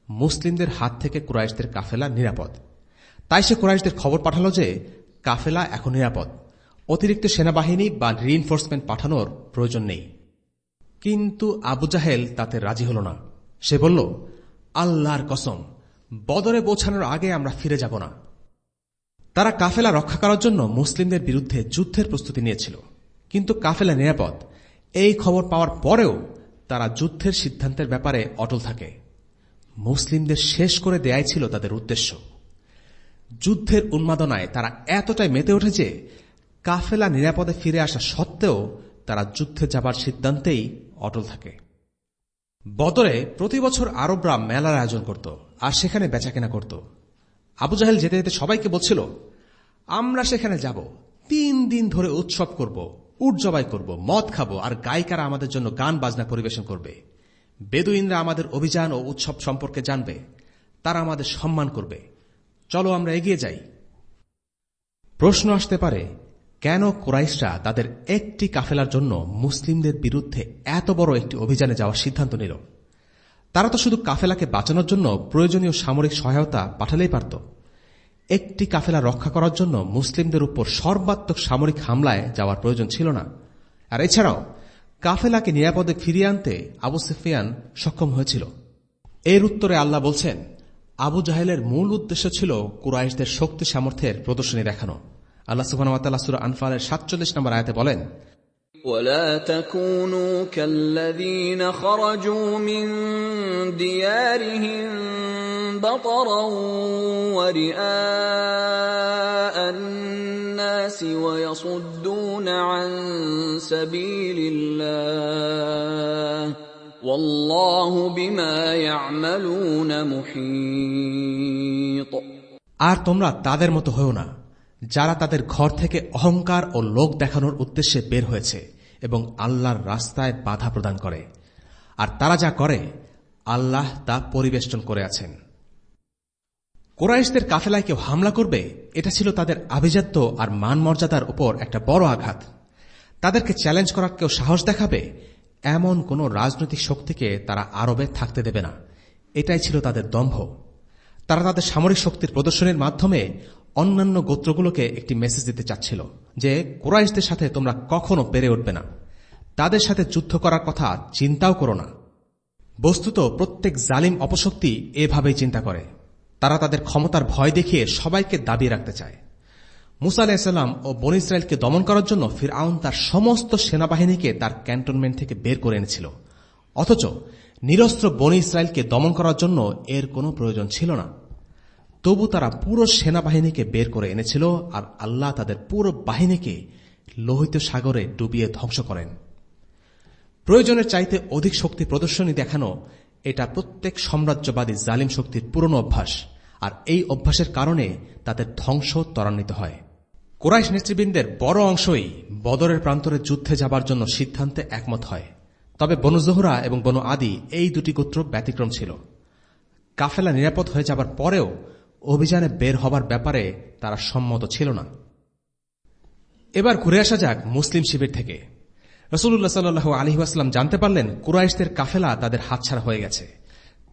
মুসলিমদের হাত থেকে কুরাইশদের কাফেলা নিরাপদ। তাই সে কুরাইশদের খবর পাঠালো যে কাফেলা এখন নিরাপদ, অতিরিক্ত সেনাবাহিনী বা রিইনফোর্সমেন্ট পাঠানোর প্রয়োজন নেই। কিন্তু আবু জাহেল তাতে রাজি হল না। সে বলল, আল্লাহর কসম, বদরে পৌঁছানোর আগে আমরা ফিরে যাব না। তারা কাফেলা রক্ষা করার জন্য মুসলিমদের বিরুদ্ধে যুদ্ধের প্রস্তুতি নিয়েছিল, কিন্তু কাফেলা নিরাপদ এই খবর পাওয়ার পরেও তারা যুদ্ধের সিদ্ধান্তের ব্যাপারে অটল থাকে। মুসলিমদের শেষ করে দেয়াই ছিল তাদের উদ্দেশ্য। যুদ্ধের উন্মাদনায় তারা এতটাই মেতে ওঠে যে কাফেলা নিরাপদে ফিরে আসা সত্ত্বেও তারা যুদ্ধে যাবার সিদ্ধান্তেই অটল থাকে। বদরে প্রতি বছর আরবরা মেলার আয়োজন করত আর সেখানে বেচাকেনা করত। আবু জাহেল যেতে যেতে সবাইকে বলছিল, আমরা সেখানে যাব, 3 দিন ধরে উৎসব করব, উট জবাই করব, মদ খাবো, আর গায়িকারা আমাদের জন্য গান বাজনা পরিবেশন করবে। বেদুইনরা আমাদের অভিযান ও উৎসব সম্পর্কে জানবে, তারা আমাদের সম্মান করবে। চলো আমরা এগিয়ে যাই। প্রশ্ন আসতে পারে, কেন কুরাইশরা তাদের একটি কাফেলার জন্য মুসলিমদের বিরুদ্ধে এত বড় একটি অভিযানে যাওয়ার সিদ্ধান্ত নিল? তারা তো শুধু কাফেলাকে বাঁচানোর জন্য প্রয়োজনীয় সামরিক সহায়তা পাঠালেই পারত। একটি কাফেলা রক্ষা করার জন্য মুসলিমদের উপর সর্বাত্মক সামরিক হামলায় যাওয়ার প্রয়োজন ছিল না। আর এছাড়াও কাফেলাকে নিরাপদে ফিরিয়ে আনতে আবু সুফিয়ান সক্ষম হয়েছিল। এর উত্তরে আল্লাহ বলছেন, আবু জাহেলের মূল উদ্দেশ্য ছিল কুরাইশদের শক্তি সামর্থ্যের প্রদর্শনী দেখানো। আল্লাহ সুবহানাহু ওয়া তাআলা সূরা আনফালের 47 নম্বর আয়াতে বলেন, ولا تكونوا كالذين خرجوا من ديارهم بطرا ورئاء الناس ويصدون عن سبيل الله والله بما يعملون محيط। আর তোমরা তাদের মতো হও না যারা তাদের ঘর থেকে অহংকার ও লোক দেখানোর উদ্দেশ্যে বের হয়েছে এবং আল্লাহর রাস্তায় বাধা প্রদান করে। আর তারা যা করে আল্লাহ তা পরিবেষ্টন করে আছেন। কুরাইশদের কাফেলায় কেউ হামলা করবে, এটা ছিল তাদের আভিজাত্য আর মান মর্যাদার উপর একটা বড় আঘাত। তাদেরকে চ্যালেঞ্জ করার কেউ সাহস দেখাবে, এমন কোন রাজনৈতিক শক্তিকে তারা আরবে থাকতে দেবে না। এটাই ছিল তাদের দম্ভ। তারা তাদের সামরিক শক্তির প্রদর্শনের মাধ্যমে অন্যান্য গোত্রগুলোকে একটি মেসেজ দিতে চাচ্ছিল যে কুরাইশদের সাথে তোমরা কখনো পেরে উঠবে না, তাদের সাথে যুদ্ধ করার কথা চিন্তাও করো না। বস্তুত প্রত্যেক জালিম অপশক্তি এভাবেই চিন্তা করে। তারা তাদের ক্ষমতার ভয় দেখিয়ে সবাইকে দাবিয়ে রাখতে চায়। মুসা আলাইহিস সালাম ও বনী ইসরায়েলকে দমন করার জন্য ফিরআউন তার সমস্ত সেনাবাহিনীকে তার ক্যান্টনমেন্ট থেকে বের করে এনেছিল, অথচ নিরস্ত্র বনী ইসরায়েলকে দমন করার জন্য এর কোনো প্রয়োজন ছিল না। তবু তারা পুরো সেনাবাহিনীকে বের করে এনেছিল, আর আল্লাহ তাদের পুরো বাহিনীকে লোহিত সাগরে ডুবিয়ে ধ্বংস করেন। প্রয়োজনের চাইতে অধিক শক্তি প্রদর্শনী দেখানো এটা প্রত্যেক সাম্রাজ্যবাদী জালিম শক্তির পুরনো অভ্যাস, আর এই অভ্যাসের কারণে তাদের ধ্বংস ত্বরান্বিত হয়। কুরাইশ নেতৃবৃন্দের বড় অংশই বদরের প্রান্তরে যুদ্ধে যাবার জন্য সিদ্ধান্তে একমত হয়। তবে বনু জোহরা এবং বনু আদি এই দুটি গোত্র ব্যতিক্রম ছিল। কাফেলা নিরাপদ হয়ে যাবার পরেও অভিযানে বের হবার ব্যাপারে তারা সম্মত ছিল না। এবার ঘুরে আসা যাক মুসলিম শিবির থেকে। রাসূলুল্লাহ সাল্লাল্লাহু আলাইহি ওয়াসাল্লাম জানতে পারলেন কুরাইশদের কাফেলা তাদের হাতছাড়া হয়ে গেছে,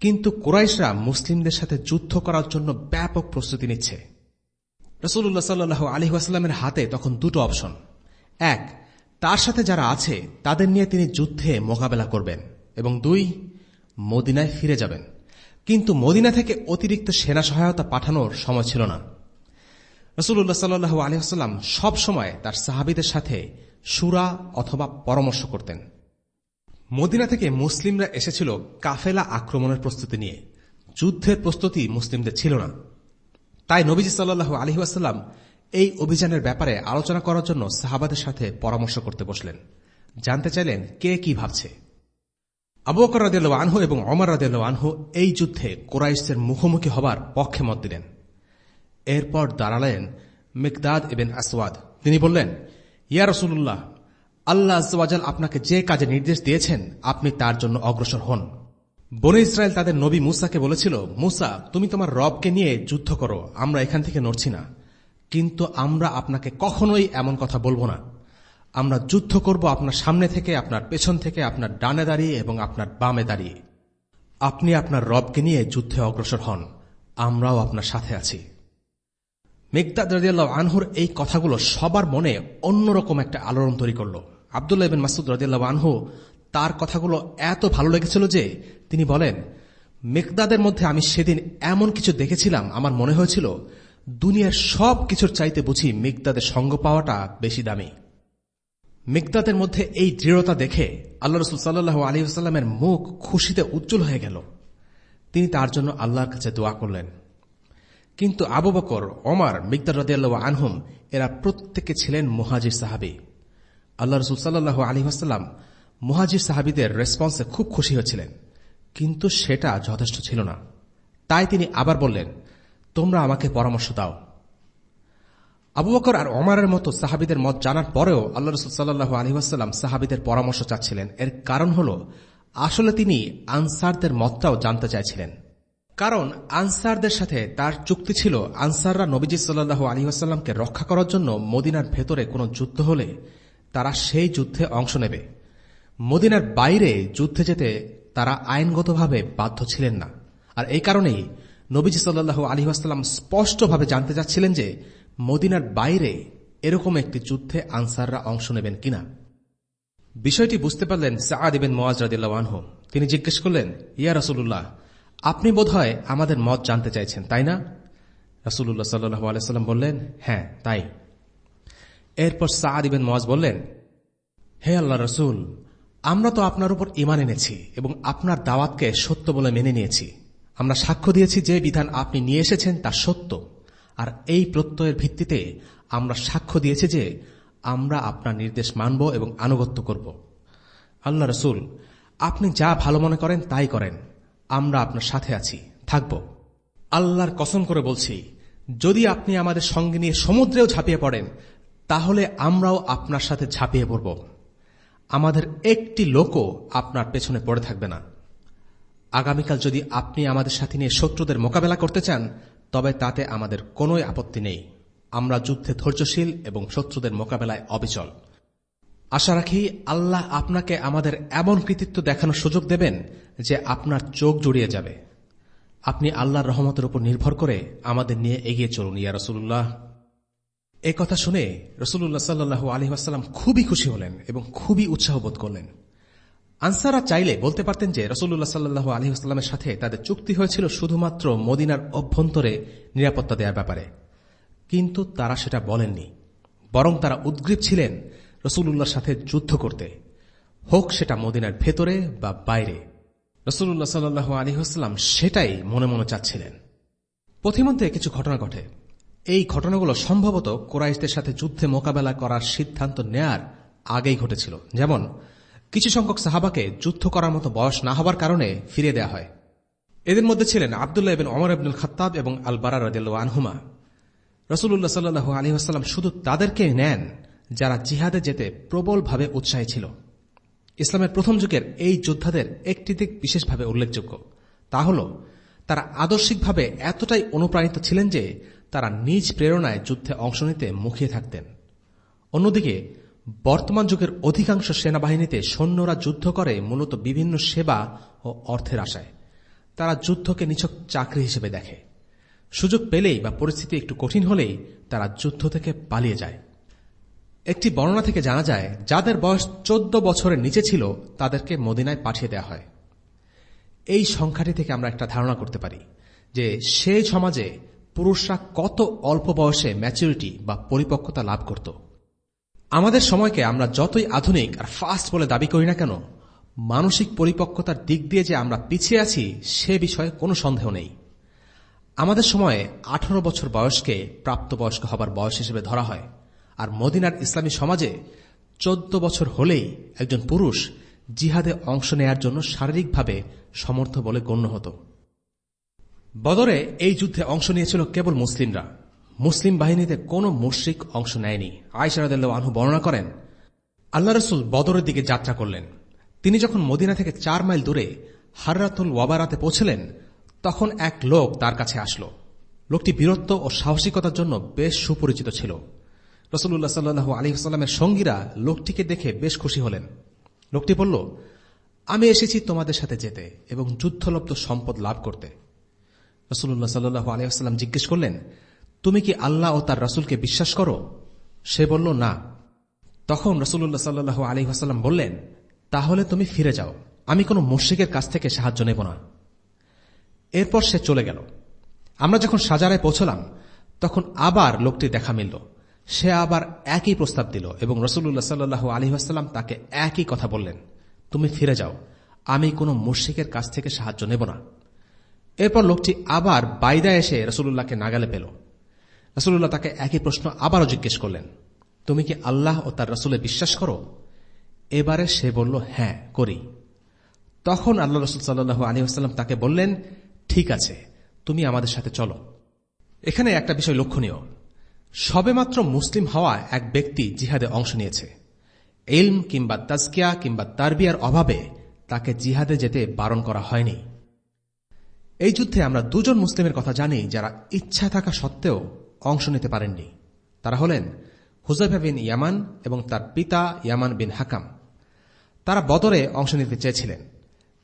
কিন্তু কুরাইশরা মুসলিমদের সাথে যুদ্ধ করার জন্য ব্যাপক প্রস্তুতি নিচ্ছে। রাসূলুল্লাহ সাল্লাল্লাহু আলাইহি ওয়াসাল্লামের হাতে তখন দুটো অপশন। এক, তার সাথে যারা আছে তাদের নিয়ে তিনি যুদ্ধে মোকাবেলা করবেন, এবং দুই, মদিনায় ফিরে যাবেন। কিন্তু মদিনা থেকে অতিরিক্ত সেনা সহায়তা পাঠানোর সময় ছিল না। রাসূলুল্লাহ সাল্লাল্লাহু আলাইহি ওয়াসাল্লাম সব সময় তার সাহাবীদের সাথে শুরা অথবা পরামর্শ করতেন। মদিনা থেকে মুসলিমরা এসেছিল কাফেলা আক্রমণের প্রস্তুতি নিয়ে, যুদ্ধের প্রস্তুতি মুসলিমদের ছিল না। তাই নবীজি সাল্লাল্লাহু আলাইহি ওয়াসাল্লাম এই অভিযানের ব্যাপারে আলোচনা করার জন্য সাহাবাদের সাথে পরামর্শ করতে বসলেন। জানতে চাইলেন কে কি ভাবছে। আবু বকর রাদিয়াল্লাহু আনহু এবং ওমর রাদিয়াল্লাহু আনহু এই যুদ্ধে কুরাইশদের মুখোমুখি হবার পক্ষে মত দিলেন। এরপর দাঁড়ালেন মিকদাদ ইবনে আসওয়াদ। তিনি বললেন, ইয়া রাসূলুল্লাহ, আল্লাহ আযজা ওয়া জাল আপনাকে যে কাজে নির্দেশ দিয়েছেন আপনি তার জন্য অগ্রসর হন। বনী ইসরায়েল তাদের নবী মূসাকে বলেছিল, মূসা, তুমি তোমার রবকে নিয়ে যুদ্ধ করো, আমরা এখান থেকে নড়ছি না। কিন্তু আমরা আপনাকে কখনোই এমন কথা বলবো না। আমরা যুদ্ধ করব আপনার সামনে থেকে, আপনার পেছন থেকে, আপনার ডানে দাঁড়িয়ে এবং আপনার বামে দাঁড়িয়ে। আপনি আপনার রবকে নিয়ে যুদ্ধে অগ্রসর হন, আমরাও আপনার সাথে আছি। মিকদাদ রাদিয়াল্লাহু আনহুর এই কথাগুলো সবার মনে অন্যরকম একটা আলোড়ন তৈরি করল। আব্দুল্লাহ ইবনে মাসউদ রাদিয়াল্লাহু আনহু তার কথাগুলো এত ভালো লেগেছিল যে তিনি বলেন, মিকদাদের মধ্যে আমি সেদিন এমন কিছু দেখেছিলাম, আমার মনে হয়েছিল দুনিয়ার সব কিছুর চাইতে বুঝি মিকদাদের সঙ্গ পাওয়াটা বেশি দামি। মিকদাদের মধ্যে এই দৃঢ়তা দেখে আল্লাহ রাসূল সাল্লাল্লাহু আলাইহি ওয়াসাল্লামের মুখ খুশিতে উজ্জ্বল হয়ে গেল। তিনি তার জন্য আল্লাহর কাছে দোয়া করলেন। কিন্তু আবু বকর, ওমর, মিকদাদ রাদিয়াল্লাহু আনহুম এরা প্রত্যেকে ছিলেন মুহাজির সাহাবী। আল্লাহ রাসূল সাল্লাল্লাহু আলাইহি ওয়াসাল্লাম মুহাজির সাহাবীদের রেসপন্সে খুব খুশি হয়েছিলেন, কিন্তু সেটা যথেষ্ট ছিল না। তাই তিনি আবার বললেন, তোমরা আমাকে পরামর্শ দাও। আবু বকর আর ওমরের মতো সাহাবীদের মত জানার পরেও আল্লাহ রাসূল সাল্লাল্লাহু আলাইহি ওয়াসাল্লাম সাহাবীদের পরামর্শ চাচ্ছিলেন। এর কারণ হল, আসলে তিনি আনসারদের মতটাও জানতে চাইছিলেন। কারণ আনসারদের সাথে তার চুক্তি ছিল, আনসাররা নবীজি সাল্লাল্লাহু আলাইহি ওয়াসাল্লামকে রক্ষা করার জন্য মদিনার ভেতরে কোনো যুদ্ধ হলে তারা সেই যুদ্ধে অংশ নেবে। মদিনার বাইরে যুদ্ধে যেতে তারা আইনগতভাবে বাধ্য ছিলেন না। আর এই কারণেই নবীজি সাল্লাল্লাহু আলাইহি ওয়াসাল্লাম স্পষ্টভাবে জানতে চাচ্ছিলেন যে মদিনার বাইরে এরকম একটি যুদ্ধে আনসাররা অংশ নেবেন কিনা। বিষয়টি বুঝতে পারলেন সাআদ ইবনে মুআয রাদিয়াল্লাহু আনহু। তিনি জিজ্ঞেস করলেন, ইয়া রাসূলুল্লাহ, আপনি বোধহয় আমাদের মত জানতে চাইছেন, তাই না? রাসূলুল্লাহ সাল্লাল্লাহু আলাইহি ওয়াসাল্লাম বললেন, হ্যাঁ তাই। এরপর সাআদ ইবনে মুআয বললেন, হে আল্লাহর রাসূল, আমরা তো আপনার উপর ঈমান এনেছি এবং আপনার দাওয়াতকে সত্য বলে মেনে নিয়েছি। আমরা সাক্ষ্য দিয়েছি যে বিধান আপনি নিয়ে এসেছেন তা সত্য, আর এই প্রত্যয়ের ভিত্তিতে আমরা সাক্ষ্য দিয়েছি যে আমরা আপনার নির্দেশ মানব এবং আনুগত্য করব। আল্লাহ রাসূল, আপনি যা ভালো মনে করেন তাই করেন, আমরা আপনার সাথে আছি, থাকব। আল্লাহর কসম করে বলছি, যদি আপনি আমাদের সঙ্গে নিয়ে সমুদ্রেও ঝাঁপিয়ে পড়েন তাহলে আমরাও আপনার সাথে ঝাঁপিয়ে পড়ব। আমাদের একটি লোকও আপনার পেছনে পড়ে থাকবে না। আগামীকাল যদি আপনি আমাদের সাথে নিয়ে শত্রুদের মোকাবেলা করতে চান তবে তাতে আমাদের কোনো আপত্তি নেই। আমরা যুদ্ধে ধৈর্যশীল এবং শত্রুদের মোকাবেলায় অবিচল। আশা রাখি আল্লাহ আপনাকে আমাদের এমন কৃতিত্ব দেখানোর সুযোগ দেবেন যে আপনার চোখ জুড়িয়ে যাবে। আপনি আল্লাহর রহমতের উপর নির্ভর করে আমাদের নিয়ে এগিয়ে চলুন ইয়া রাসূলুল্লাহ। এই কথা শুনে রাসূলুল্লাহ সাল্লাল্লাহু আলাইহি ওয়াসাল্লাম খুবই খুশি হলেন এবং খুবই উৎসাহ বোধ করলেন। আনসাররা চাইলে বলতে পারতেন যে রাসূলুল্লাহ সাল্লাল্লাহু আলাইহি ওয়াসাল্লামের সাথে তাদের চুক্তি হয়েছিল শুধুমাত্র মদিনার অভ্যন্তরে নিরাপত্তা দেওয়ার ব্যাপারে, কিন্তু তারা সেটা বলেননি। বরং তারা উদ্গ্রীব ছিলেন রাসূলুল্লাহর সাথে যুদ্ধ করতে, হোক সেটা মদিনার ভেতরে বা বাইরে। রাসূলুল্লাহ সাল্লাল্লাহু আলাইহি ওয়াসাল্লাম সেটাই মনে মনে চাচ্ছিলেন। পথিমধ্যে কিছু ঘটনা ঘটে। এই ঘটনাগুলো সম্ভবত কুরাইশদের সাথে যুদ্ধে মোকাবেলা করার সিদ্ধান্ত নেয়ার আগেই ঘটেছিল। যেমন কিছু সংখ্যক সাহাবাকে যুদ্ধ করার মতো বয়স না হবার কারণে ফিরিয়ে দেয়া হয়। এদের মধ্যে ছিলেন আব্দুল্লাহ ইবনে ওমর ইবনুল খাত্তাব এবং আল বারা রাদিয়াল্লাহু আনহুমা। রাসূলুল্লাহ সাল্লাল্লাহু আলাইহি ওয়াসাল্লাম শুধু তাদেরকে নেন যারা জিহাদে যেতে প্রবলভাবে উৎসাহী ছিল। ইসলামের প্রথম যুগের এই যোদ্ধাদের একটি দিক বিশেষভাবে উল্লেখযোগ্য, তা হল তারা আদর্শিকভাবে এতটাই অনুপ্রাণিত ছিলেন যে তারা নিজ প্রেরণায় যুদ্ধে অংশ নিতে মুখিয়ে থাকতেন। অন্যদিকে বর্তমান যুগের অধিকাংশ সেনাবাহিনীতে সৈন্যরা যুদ্ধ করে মূলত বিভিন্ন সেবা ও অর্থের আশায়। তারা যুদ্ধকে নিছক চাকরি হিসেবে দেখে। সুযোগ পেলেই বা পরিস্থিতি একটু কঠিন হলেই তারা যুদ্ধ থেকে পালিয়ে যায়। একটি বর্ণনা থেকে জানা যায়, যাদের বয়স 14 বছরের নিচে ছিল তাদেরকে মদিনায় পাঠিয়ে দেওয়া হয়। এই সংখ্যাটি থেকে আমরা একটা ধারণা করতে পারি যে সেই সমাজে পুরুষরা কত অল্প বয়সে ম্যাচুরিটি বা পরিপক্কতা লাভ করত। আমাদের সময়কে আমরা যতই আধুনিক আর ফাস্ট বলে দাবি করি না কেন, মানসিক পরিপক্কতার দিক দিয়ে যে আমরা পিছিয়ে আছি সে বিষয়ে কোনো সন্দেহ নেই। আমাদের সময়ে 18 বছর বয়সকে প্রাপ্তবয়স্ক হবার বয়স হিসেবে ধরা হয়, আর মদিনার ইসলামী সমাজে 14 বছর হলেই একজন পুরুষ জিহাদে অংশ নেয়ার জন্য শারীরিকভাবে সমর্থ বলে গণ্য হতো। বদরে এই যুদ্ধে অংশ নিয়েছিল কেবল মুসলিমরা। মুসলিম বাহিনীতে কোনো মুশরিক অংশ নেয়নি। আয়েশা রাদিয়াল্লাহু আনহা বর্ণনা করেন, আল্লাহ রাসূল বদরের দিকে যাত্রা করলেন। তিনি যখন মদিনা থেকে 4 মাইল দূরে হাররাতুল ওয়াবারাতে পৌঁছলেন, তখন এক লোক তার কাছে আসলো। লোকটি বীরত্ব ও সাহসিকতার জন্য বেশ সুপরিচিত ছিল। রাসূলুল্লাহ সাল্লাল্লাহু আলাইহি ওয়াসাল্লামের সঙ্গীরা লোকটিকে দেখে বেশ খুশি হলেন। লোকটি বলল, আমি এসেছি তোমাদের সাথে যেতে এবং যুদ্ধলব্ধ সম্পদ লাভ করতে। রাসূলুল্লাহ সাল্লাল্লাহু আলাইহি ওয়াসাল্লাম জিজ্ঞেস করলেন, তুমি কি আল্লাহ ও তার রাসূলকে বিশ্বাস করো? সে বলল, না। তখন রাসূলুল্লাহ সাল্লাল্লাহু আলাইহি ওয়াসাল্লাম বললেন, তাহলে তুমি ফিরে যাও, আমি কোনো মুশরিকের কাছ থেকে সাহায্য নেব না। এরপর সে চলে গেল। আমরা যখন সাজারায় পৌঁছলাম তখন আবার লোকটি দেখা মিলল। সে আবার একই প্রস্তাব দিল এবং রাসূলুল্লাহ সাল্লাল্লাহু আলাইহি ওয়াসাল্লাম তাকে একই কথা বললেন, তুমি ফিরে যাও, আমি কোনো মুশরিকের কাছ থেকে সাহায্য নেব না। এরপর লোকটি আবার বাইদায় এসে রাসূলুল্লাহকে নাগালে পেল। রাসূলুল্লাহ তাকে একই প্রশ্ন আবারও জিজ্ঞেস করলেন, তুমি কি আল্লাহ ও তার রাসূলে বিশ্বাস করো? এবারে সে বলল, হ্যাঁ করি। তখন আল্লাহ রাসূল সাল্লাল্লাহু আলাইহি ওয়াসাল্লাম তাকে বললেন, ঠিক আছে, তুমি আমাদের সাথে চলো। এখানে একটা বিষয় লক্ষণীয়, সবেমাত্র মুসলিম হওয়া এক ব্যক্তি জিহাদে অংশ নিয়েছে। ইলম কিংবা তাজকিয়া কিংবা তারবিয়ার অভাবে তাকে জিহাদে যেতে বারণ করা হয়নি। এই যুদ্ধে আমরা 2 জন মুসলিমের কথা জানি যারা ইচ্ছা থাকা সত্ত্বেও অংশ নিতে পারেননি। তারা হলেন হুযায়ফা বিন ইয়ামান এবং তার পিতা ইয়ামান বিন হাকাম। তারা বদরে অংশ নিতে চেয়েছিলেন,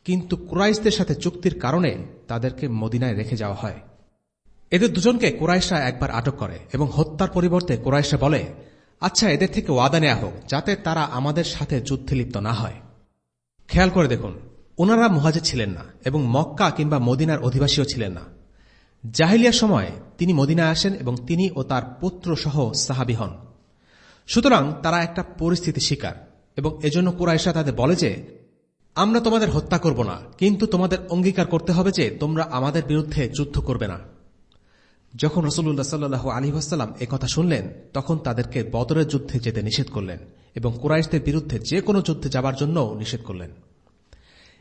কিন্তু কুরাইশদের সাথে চুক্তির কারণে তাদেরকে মদিনায় রেখে যাওয়া হয়। এদের দুজনকে কুরাইশরা একবার আটক করে এবং হত্যার পরিবর্তে কুরাইশরা বলে, আচ্ছা এদের থেকে ওয়াদা নেওয়া হোক যাতে তারা আমাদের সাথে যুদ্ধে লিপ্ত না হয়। খেয়াল করে দেখুন, ওনারা মুহাজির ছিলেন না এবং মক্কা কিংবা মদিনার অধিবাসীও ছিলেন না। জাহিলিয়ার সময় তিনি মদিনায় আসেন এবং তিনি ও তার পুত্র সহ সাহাবী হন। সুতরাং তারা একটা পরিস্থিতি শিকার এবং এজন্য কুরাইশরা তাদের বলে যে, আমরা তোমাদের হত্যা করব না, কিন্তু তোমাদের অঙ্গীকার করতে হবে যে তোমরা আমাদের বিরুদ্ধে যুদ্ধ করবে না। যখন রাসূলুল্লাহ সাল্লাল্লাহু আলাইহি ওয়াসাল্লাম একথা শুনলেন, তখন তাদেরকে বদরের যুদ্ধে যেতে নিষেধ করলেন এবং কুরাইশদের বিরুদ্ধে যে কোনো যুদ্ধে যাবার জন্য নিষেধ করলেন।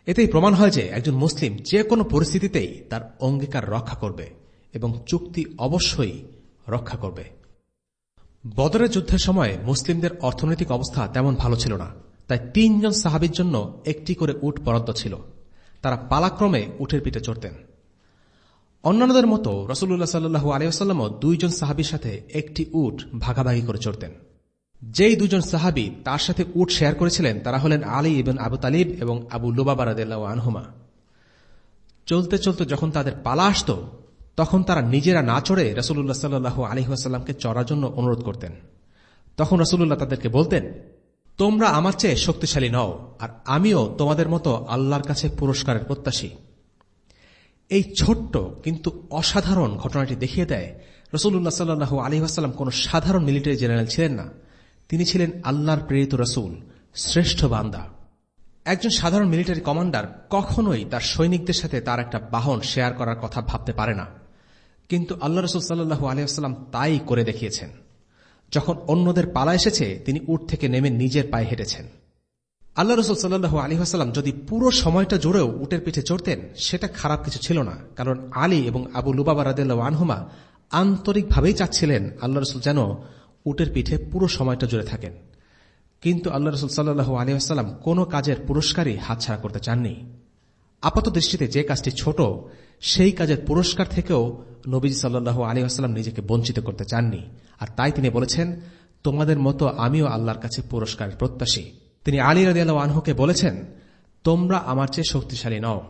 এতেই প্রমাণ হয় যে একজন মুসলিম যে কোনো পরিস্থিতিতেই তার অঙ্গীকার রক্ষা করবে এবং চুক্তি অবশ্যই রক্ষা করবে। বদরের যুদ্ধের সময় মুসলিমদের অর্থনৈতিক অবস্থা তেমন ভালো ছিল না, তাই 3 জন সাহাবীর জন্য একটি করে উট বরাদ্দ ছিল। তারা পালাক্রমে উটের পিঠে চড়তেন। অন্যান্যদের মতো রাসূলুল্লাহ সাল্লাল্লাহু আলাইহি ওয়াসাল্লামও 2 জন সাহাবীর সাথে একটি উট ভাগাভাগি করে চড়তেন। যেই 2 জন সাহাবী তার সাথে উট শেয়ার করেছিলেন তারা হলেন আলী ইবনে আবু তালিব এবং আবু লুবাবা রাদিয়াল্লাহু আনহুমা। চলতে চলতে যখন তাদের পালা আসত, তখন তারা নিজেরা না চড়ে রাসূলুল্লাহ সাল্লাল্লাহু আলাইহি ওয়াসাল্লামকে চড়ার জন্য অনুরোধ করতেন। তখন রাসূলুল্লাহ তাদেরকে বলতেন, তোমরা আমার চেয়ে শক্তিশালী নও, আর আমিও তোমাদের মতো আল্লাহর কাছে পুরস্কারের প্রত্যাশী। এই ছোট্ট কিন্তু অসাধারণ ঘটনাটি দেখিয়ে দেয় রাসূলুল্লাহ সাল্লাল্লাহু আলাইহি ওয়াসাল্লাম কোন সাধারণ মিলিটারি জেনারেল ছিলেন না, তিনি ছিলেন আল্লাহর প্রেরিত রাসূল, শ্রেষ্ঠ বান্দা। একজন সাধারণ মিলিটারি কমান্ডার কখনোই তার সৈনিকদের সাথে তার একটা বাহন শেয়ার করার কথা ভাবতে পারে না, কিন্তু আল্লাহ রাসূল সাল্লাল্লাহু আলাইহি ওয়াসাল্লাম তাই করে দেখিয়েছেন। যখন অন্যদের পালা এসেছে, তিনি উট থেকে নেমে নিজের পায়ে হেঁটেছেন। আল্লাহ রাসূল সাল্লাল্লাহু আলাইহি ওয়াসাল্লাম যদি পুরো সময়টা জুড়েও উটের পিঠে চড়তেন, সেটা খারাপ কিছু ছিল না, কারণ আলী এবং আবু লুবাবা রাদিয়াল্লাহু আনহুমা আন্তরিকভাবেই চাচ্ছিলেন আল্লাহ রাসূল যেন উটের পিঠে পুরো সময়টা জুড়ে থাকেন। কিন্তু আল্লাহ রাসূল সাল্লাল্লাহু আলাইহি ওয়াসাল্লাম কোনো কাজের পুরস্কারই হাতছাড়া করতে চাননি। আপাত দৃষ্টিতে যে কাজটি ছোট, সেই কাজের পুরস্কার থেকেও নবীজি সাল্লাল্লাহু আলাইহি ওয়াসাল্লাম নিজেকে বঞ্চিত করতে চাননি, আর তাই তিনি বলেছেন, তোমাদের মতো আমিও আল্লাহর কাছে পুরস্কারের প্রত্যাশী। তিনি আলী রাদিয়াল্লাহু আনহুকে বলেছেন, তোমরা আমার চেয়ে শক্তিশালী নও।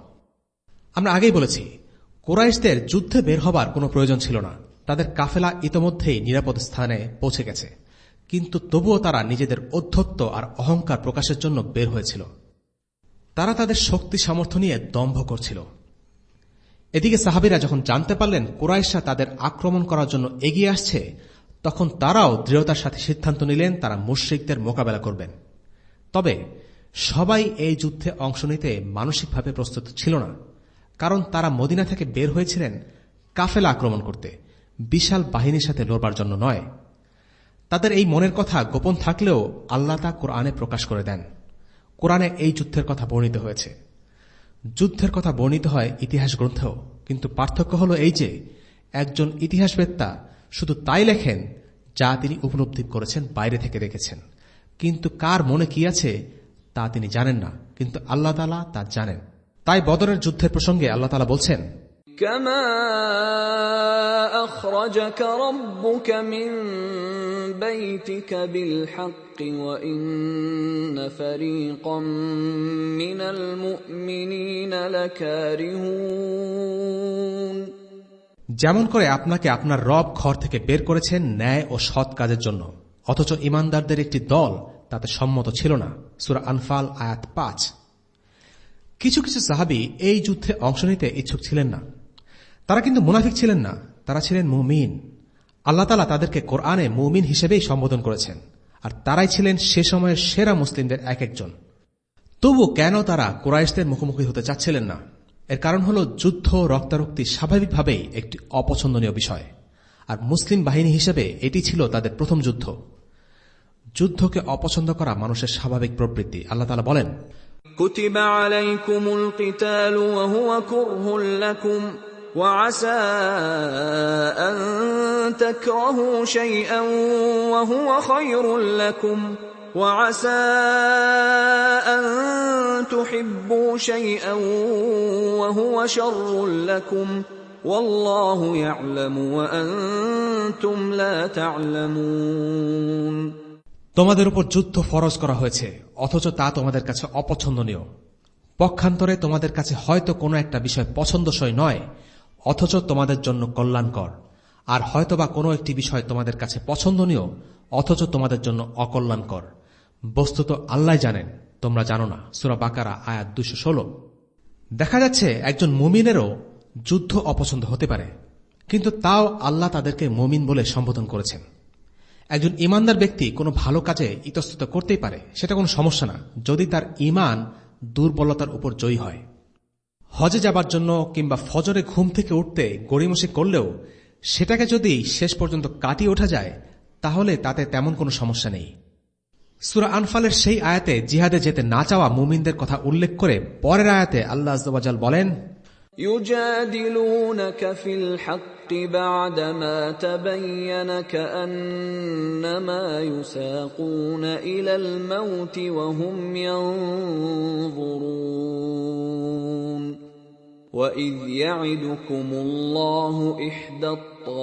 আমরা আগেই বলেছি, কুরাইশদের যুদ্ধে বের হবার কোনো প্রয়োজন ছিল না, তাদের কাফেলা ইতোমধ্যেই নিরাপদ স্থানে পৌঁছে গেছে, কিন্তু তবুও তারা নিজেদের ঔদ্ধত্য আর অহংকার প্রকাশের জন্য বের হয়েছিল। তারা তাদের শক্তি সামর্থ্য নিয়ে দম্ভ করছিল। এদিকে সাহাবীরা যখন জানতে পারলেন কুরাইশরা তাদের আক্রমণ করার জন্য এগিয়ে আসছে, তখন তারাও দৃঢ়তার সাথে সিদ্ধান্ত নিলেন তারা মুশরিকদের মোকাবেলা করবেন। তবে সবাই এই যুদ্ধে অংশ নিতে মানসিকভাবে প্রস্তুত ছিল না, কারণ তারা মদিনা থেকে বের হয়েছিলেন কাফেলা আক্রমণ করতে, বিশাল বাহিনীর সাথে লড়বার জন্য নয়। তাদের এই মনের কথা গোপন থাকলেও আল্লাহ তা কোরআনে প্রকাশ করে দেন। কোরআনে এই যুদ্ধের কথা বর্ণিত হয়েছে। যুদ্ধের কথা বর্ণিত হয় ইতিহাস গ্রন্থেও, কিন্তু পার্থক্য হল এই যে একজন ইতিহাসবেত্তা শুধু তাই লেখেন যা তিনি উপলব্ধি করেছেন, বাইরে থেকে দেখেছেন, কিন্তু কার মনে কি আছে তা তিনি জানেন না, কিন্তু আল্লাহ তাআলা তা জানেন। তাই বদরের যুদ্ধের প্রসঙ্গে আল্লাহ তাআলা বলছেন, كما أخرجك ربك من بيتك بالحق وإن فريقا من المؤمنين لكارهون। যেমন করে আপনাকে আপনার রব ঘর থেকে বের করেছেন ন্যায় ও সৎ কাজের জন্য, অথচ ঈমানদারদের একটি দল তাতে সম্মত ছিল না। সূরা আনফাল আয়াত 5। কিছু কিছু সাহাবী এই যুদ্ধে অংশ নিতে ইচ্ছুক ছিলেন না। তারা কিন্তু মুনাফিক ছিলেন না, তারা ছিলেন মুমিন। আল্লাহ তাআলা তাদেরকে কোরআনে মুমিন হিসেবেই সম্বোধন করেছেন, আর তারাই ছিলেন সে সময়ের সেরা মুসলিমদের এক একজন। তবু কেন তারা কুরাইশদের মুখোমুখি হতে চাচ্ছিলেন না? এর কারণ হল যুদ্ধ, রক্তারক্তি স্বাভাবিকভাবেই একটি অপছন্দনীয় বিষয়, আর মুসলিম বাহিনী হিসেবে এটি ছিল তাদের প্রথম যুদ্ধ। যুদ্ধকে অপছন্দ করা মানুষের স্বাভাবিক প্রবৃত্তি। আল্লাহ তাআলা বলেন, كتب عليكم القتال وهو كره لكم وعسى أن تكرهوا شيئا وهو خير لكم وعسى أن تحبوا شيئا وهو شر لكم والله يعلم وأنتم لا تعلمون। তোমাদের উপর যুদ্ধ ফরজ করা হয়েছে, অথচ তা তোমাদের কাছে অপছন্দনীয়। পক্ষান্তরে তোমাদের কাছে হয়তো কোনো একটা বিষয় পছন্দসই নয়, অথচ তোমাদের জন্য কল্যাণকর, আর হয়তোবা কোনো একটি বিষয় তোমাদের কাছে পছন্দনীয়, অথচ তোমাদের জন্য অকল্যাণকর। বস্তুত আল্লাহ জানেন, তোমরা জানো না। সূরা বাকারা আয়াত 216। দেখা যাচ্ছে একজন মুমিনেরও যুদ্ধ অপছন্দ হতে পারে, কিন্তু তাও আল্লাহ তাদেরকে মুমিন বলে সম্বোধন করেছেন। একজন ঈমানদার ব্যক্তি কোনো ভালো কাজে ইতস্তত করতেই পারে, সেটা কোনো সমস্যা না, যদি তার ঈমান দুর্বলতার উপর জয়ী হয়। হজে যাবার জন্য কিংবা ফজরে ঘুম থেকে উঠতে গড়িমসি করলেও সেটাকে যদি শেষ পর্যন্ত কাটিয়ে ওঠা যায়, তাহলে তাতে তেমন কোনো সমস্যা নেই। সূরা আনফালের সেই আয়াতে জিহাদে যেতে না চাওয়া মুমিনদের কথা উল্লেখ করে পরের আয়াতে আল্লাহ আযজা ওয়া জাল বলেন, يجادلونك في الحق بعدما تبين كأنما يساقون إلى الموت وهم ينظرون وإذ يعدكم الله إحدى الطائفتين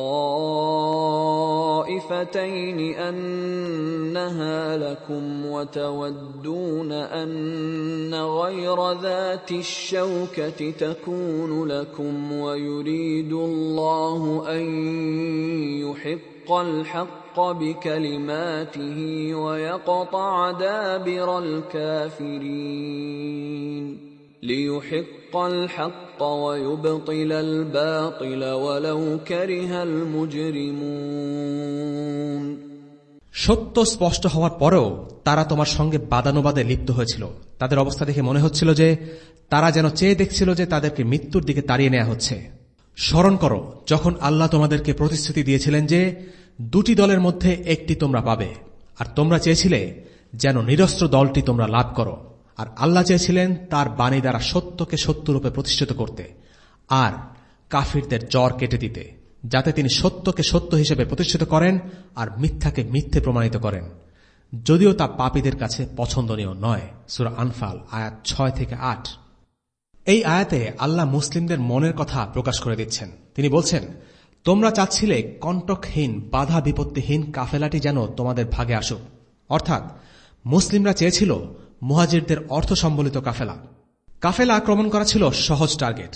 أنها لكم وتودون أن غير ذات الشوكة تكون لكم ويريد الله أن يحق الحق بكلماته ويقطع دابر الكافرين ليحق الحق ويبطل الباطل ولو كره المجرمون। সত্য স্পষ্ট হওয়ার পরেও তারা তোমার সঙ্গে বাদানুবাদে লিপ্ত হয়েছিল। তাদের অবস্থা দেখে মনে হচ্ছিল যে তারা যেন চেয়ে দেখছিল যে তাদেরকে মৃত্যুর দিকে তাড়িয়ে নেওয়া হচ্ছে। স্মরণ করো যখন আল্লাহ তোমাদেরকে প্রতিশ্রুতি দিয়েছিলেন যে দুটি দলের মধ্যে একটি তোমরা পাবে, আর তোমরা চেয়েছিলে যেন নিরস্ত্র দলটি তোমরা লাভ করো, আর আল্লাহ চেয়েছিলেন তার বাণী দ্বারা সত্যকে সত্যরূপে প্রতিষ্ঠিত করতে আর কাফিরদের জ্বর কেটে দিতে, যাতে তিনি সত্যকে সত্য হিসেবে প্রতিষ্ঠিত করেন আর মিথ্যাকে মিথ্যে প্রমাণিত করেন, যদিও তা পাপীদের কাছে পছন্দনীয় নয়। সূরা আনফাল আয়াত 6-8। এই আয়াতে আল্লাহ মুসলিমদের মনের কথা প্রকাশ করে দিচ্ছেন। তিনি বলছেন, তোমরা চাচ্ছিলে কণ্টকহীন বাধা বিপত্তিহীন কাফেলাটি যেন তোমাদের ভাগে আসুক, অর্থাৎ মুসলিমরা চেয়েছিল মুহাজিরদের অর্থ সম্বলিত কাফেলা আক্রমণ করা ছিল সহজ টার্গেট,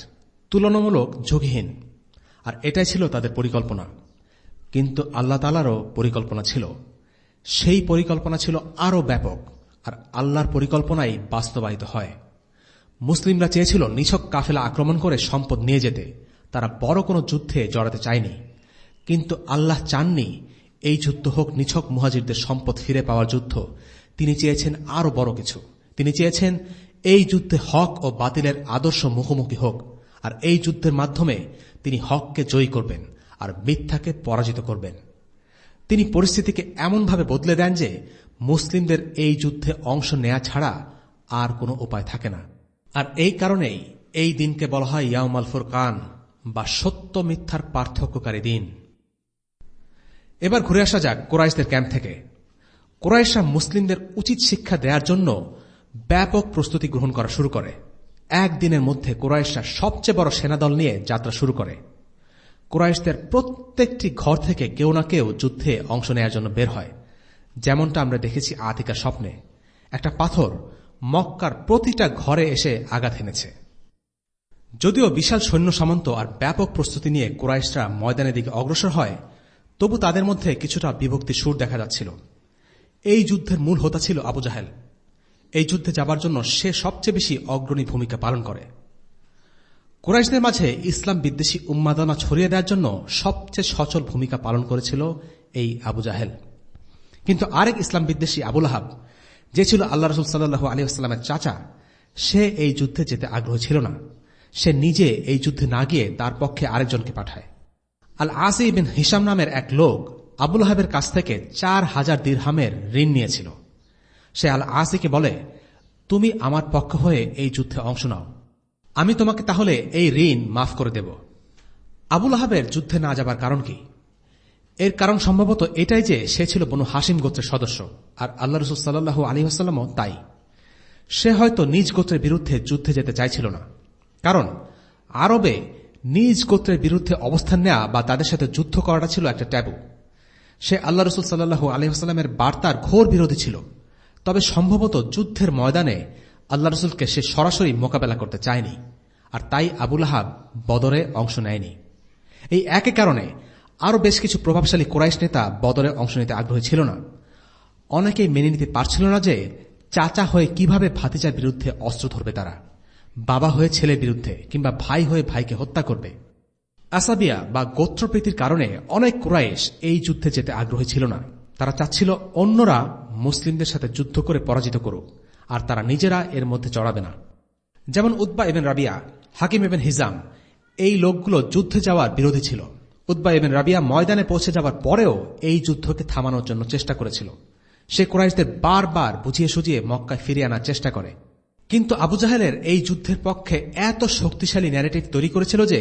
তুলনামূলক ঝুঁকিহীন, আর এটাই ছিল তাদের পরিকল্পনা। কিন্তু আল্লাহ তাআলারও পরিকল্পনা ছিল। সেই পরিকল্পনা ছিল আরও ব্যাপক, আর আল্লাহর পরিকল্পনাই বাস্তবায়িত হয়। মুসলিমরা চেয়েছিল নিছক কাফেলা আক্রমণ করে সম্পদ নিয়ে যেতে, তারা বড় কোনো যুদ্ধে জড়াতে চায়নি। কিন্তু আল্লাহ চাননি এই যুদ্ধ হোক নিছক মুহাজিরদের সম্পদ ফিরে পাওয়ার যুদ্ধ। তিনি চেয়েছেন আরও বড় কিছু। তিনি চেয়েছেন এই যুদ্ধে হক ও বাতিলের আদর্শ মুখোমুখি হোক, আর এই যুদ্ধের মাধ্যমে তিনি হককে জয়ী করবেন আর মিথ্যাকে পরাজিত করবেন। তিনি পরিস্থিতিকে এমনভাবে বদলে দেন যে মুসলিমদের এই যুদ্ধে অংশ নেয়া ছাড়া আর কোনো উপায় থাকে না। আর এই কারণেই এই দিনকে বলা হয় ইয়াউমাল ফুরকান, বা সত্য মিথ্যার পার্থক্যকারী দিন। এবার ঘুরে আসা যাক কুরাইশদের ক্যাম্প থেকে। কুরাইশরা মুসলিমদের উচিত শিক্ষা দেওয়ার জন্য ব্যাপক প্রস্তুতি গ্রহণ করা শুরু করে। একদিনের মধ্যে কুরাইশরা সবচেয়ে বড় সেনাদল নিয়ে যাত্রা শুরু করে। কুরাইশদের প্রত্যেকটি ঘর থেকে কেউ না কেউ যুদ্ধে অংশ নেওয়ার জন্য বের হয়। যেমনটা আমরা দেখেছি আতিকার স্বপ্নে, একটা পাথর মক্কার প্রতিটা ঘরে এসে আঘাত এনেছে। যদিও বিশাল সৈন্য সামন্ত আর ব্যাপক প্রস্তুতি নিয়ে কুরাইশরা ময়দানের দিকে অগ্রসর হয়, তবু তাদের মধ্যে কিছুটা বিভক্তির সুর দেখা যাচ্ছিল। এই যুদ্ধের মূল হোতা ছিল আবু জাহেল। এই যুদ্ধে যাবার জন্য সে সবচেয়ে বেশি অগ্রণী ভূমিকা পালন করে। কুরাইশদের মাঝে ইসলাম বিদ্বেষী উন্মাদনা ছড়িয়ে দেওয়ার জন্য সবচেয়ে সচল ভূমিকা পালন করেছিল এই আবু জাহেল। কিন্তু আরেক ইসলাম বিদ্বেষী আবুল আহাব, যে ছিল আল্লাহ রাসূল সাল্লাল্লাহু আলাইহি ওয়াসাল্লামের চাচা, সে এই যুদ্ধে যেতে আগ্রহী ছিল না। সে নিজে এই যুদ্ধে না গিয়ে তার পক্ষে আরেকজনকে পাঠায়। আল আসি বিন হিশাম নামের এক লোক আবুল আহাবের কাছ থেকে 4000 দিরহামের ঋণ নিয়েছিল। সে আল আসিকে বলে, তুমি আমার পক্ষ হয়ে এই যুদ্ধে অংশ নাও, আমি তোমাকে তাহলে এই ঋণ মাফ করে দেব। আবুল আহাবের যুদ্ধে না যাবার কারণ কি? এর কারণ সম্ভবত এটাই যে সে ছিল বনু হাশিম গোত্রের সদস্য, আর আল্লাহ রাসূল সাল্লাল্লাহু আলাইহি ওয়াসাল্লামও তাই। সে হয়তো নিজ গোত্রের বিরুদ্ধে যুদ্ধে যেতে চাইছিল না, কারণ আরবে নিজ গোত্রের বিরুদ্ধে অবস্থান নেওয়া বা তাদের সাথে যুদ্ধ করাটা ছিল একটা ট্যাবু। সে আল্লাহ রাসূল সাল্লাল্লাহু আলাইহি ওয়াসাল্লামের বার্তার ঘোর বিরোধী ছিল। তবে সম্ভবত যুদ্ধের ময়দানে আল্লাহ রাসূলকে সে সরাসরি মোকাবেলা করতে চায়নি, আর তাই আবুল আহাব বদরে অংশ নেয়নি। এই একই কারণে আরও বেশ কিছু প্রভাবশালী কুরাইশ নেতা বদরে অংশ নিতে আগ্রহী ছিল না। অনেকেই মেনে নিতে পারছিল না যে চাচা হয়ে কিভাবে ভাতিজার বিরুদ্ধে অস্ত্র ধরবে তারা, বাবা হয়ে ছেলের বিরুদ্ধে, কিংবা ভাই হয়ে ভাইকে হত্যা করবে। আসাবিয়া বা গোত্রপ্রীতির কারণে অনেক কুরাইশ এই যুদ্ধে যেতে আগ্রহী ছিল না। তারা চাচ্ছিল অন্যরা মুসলিমদের সাথে যুদ্ধ করে পরাজিত করুক, আর তারা নিজেরা এর মধ্যে জড়াবে না। যেমন উতবা ইবনে রাবিয়া, হাকিম ইবনে হিজাম, এই লোকগুলো যুদ্ধে যাওয়ার বিরোধী ছিল। উতবা ইবনে রাবিয়া ময়দানে পৌঁছে যাওয়ার পরেও এই যুদ্ধকে থামানোর জন্য চেষ্টা করেছিল। সে কুরাইশদের বারবার বুঝিয়ে সুঝিয়ে মক্কায় ফিরিয়ে আনার চেষ্টা করে। কিন্তু আবু জাহেলের এই যুদ্ধের পক্ষে এত শক্তিশালী ন্যারেটিভ তৈরি করেছিল যে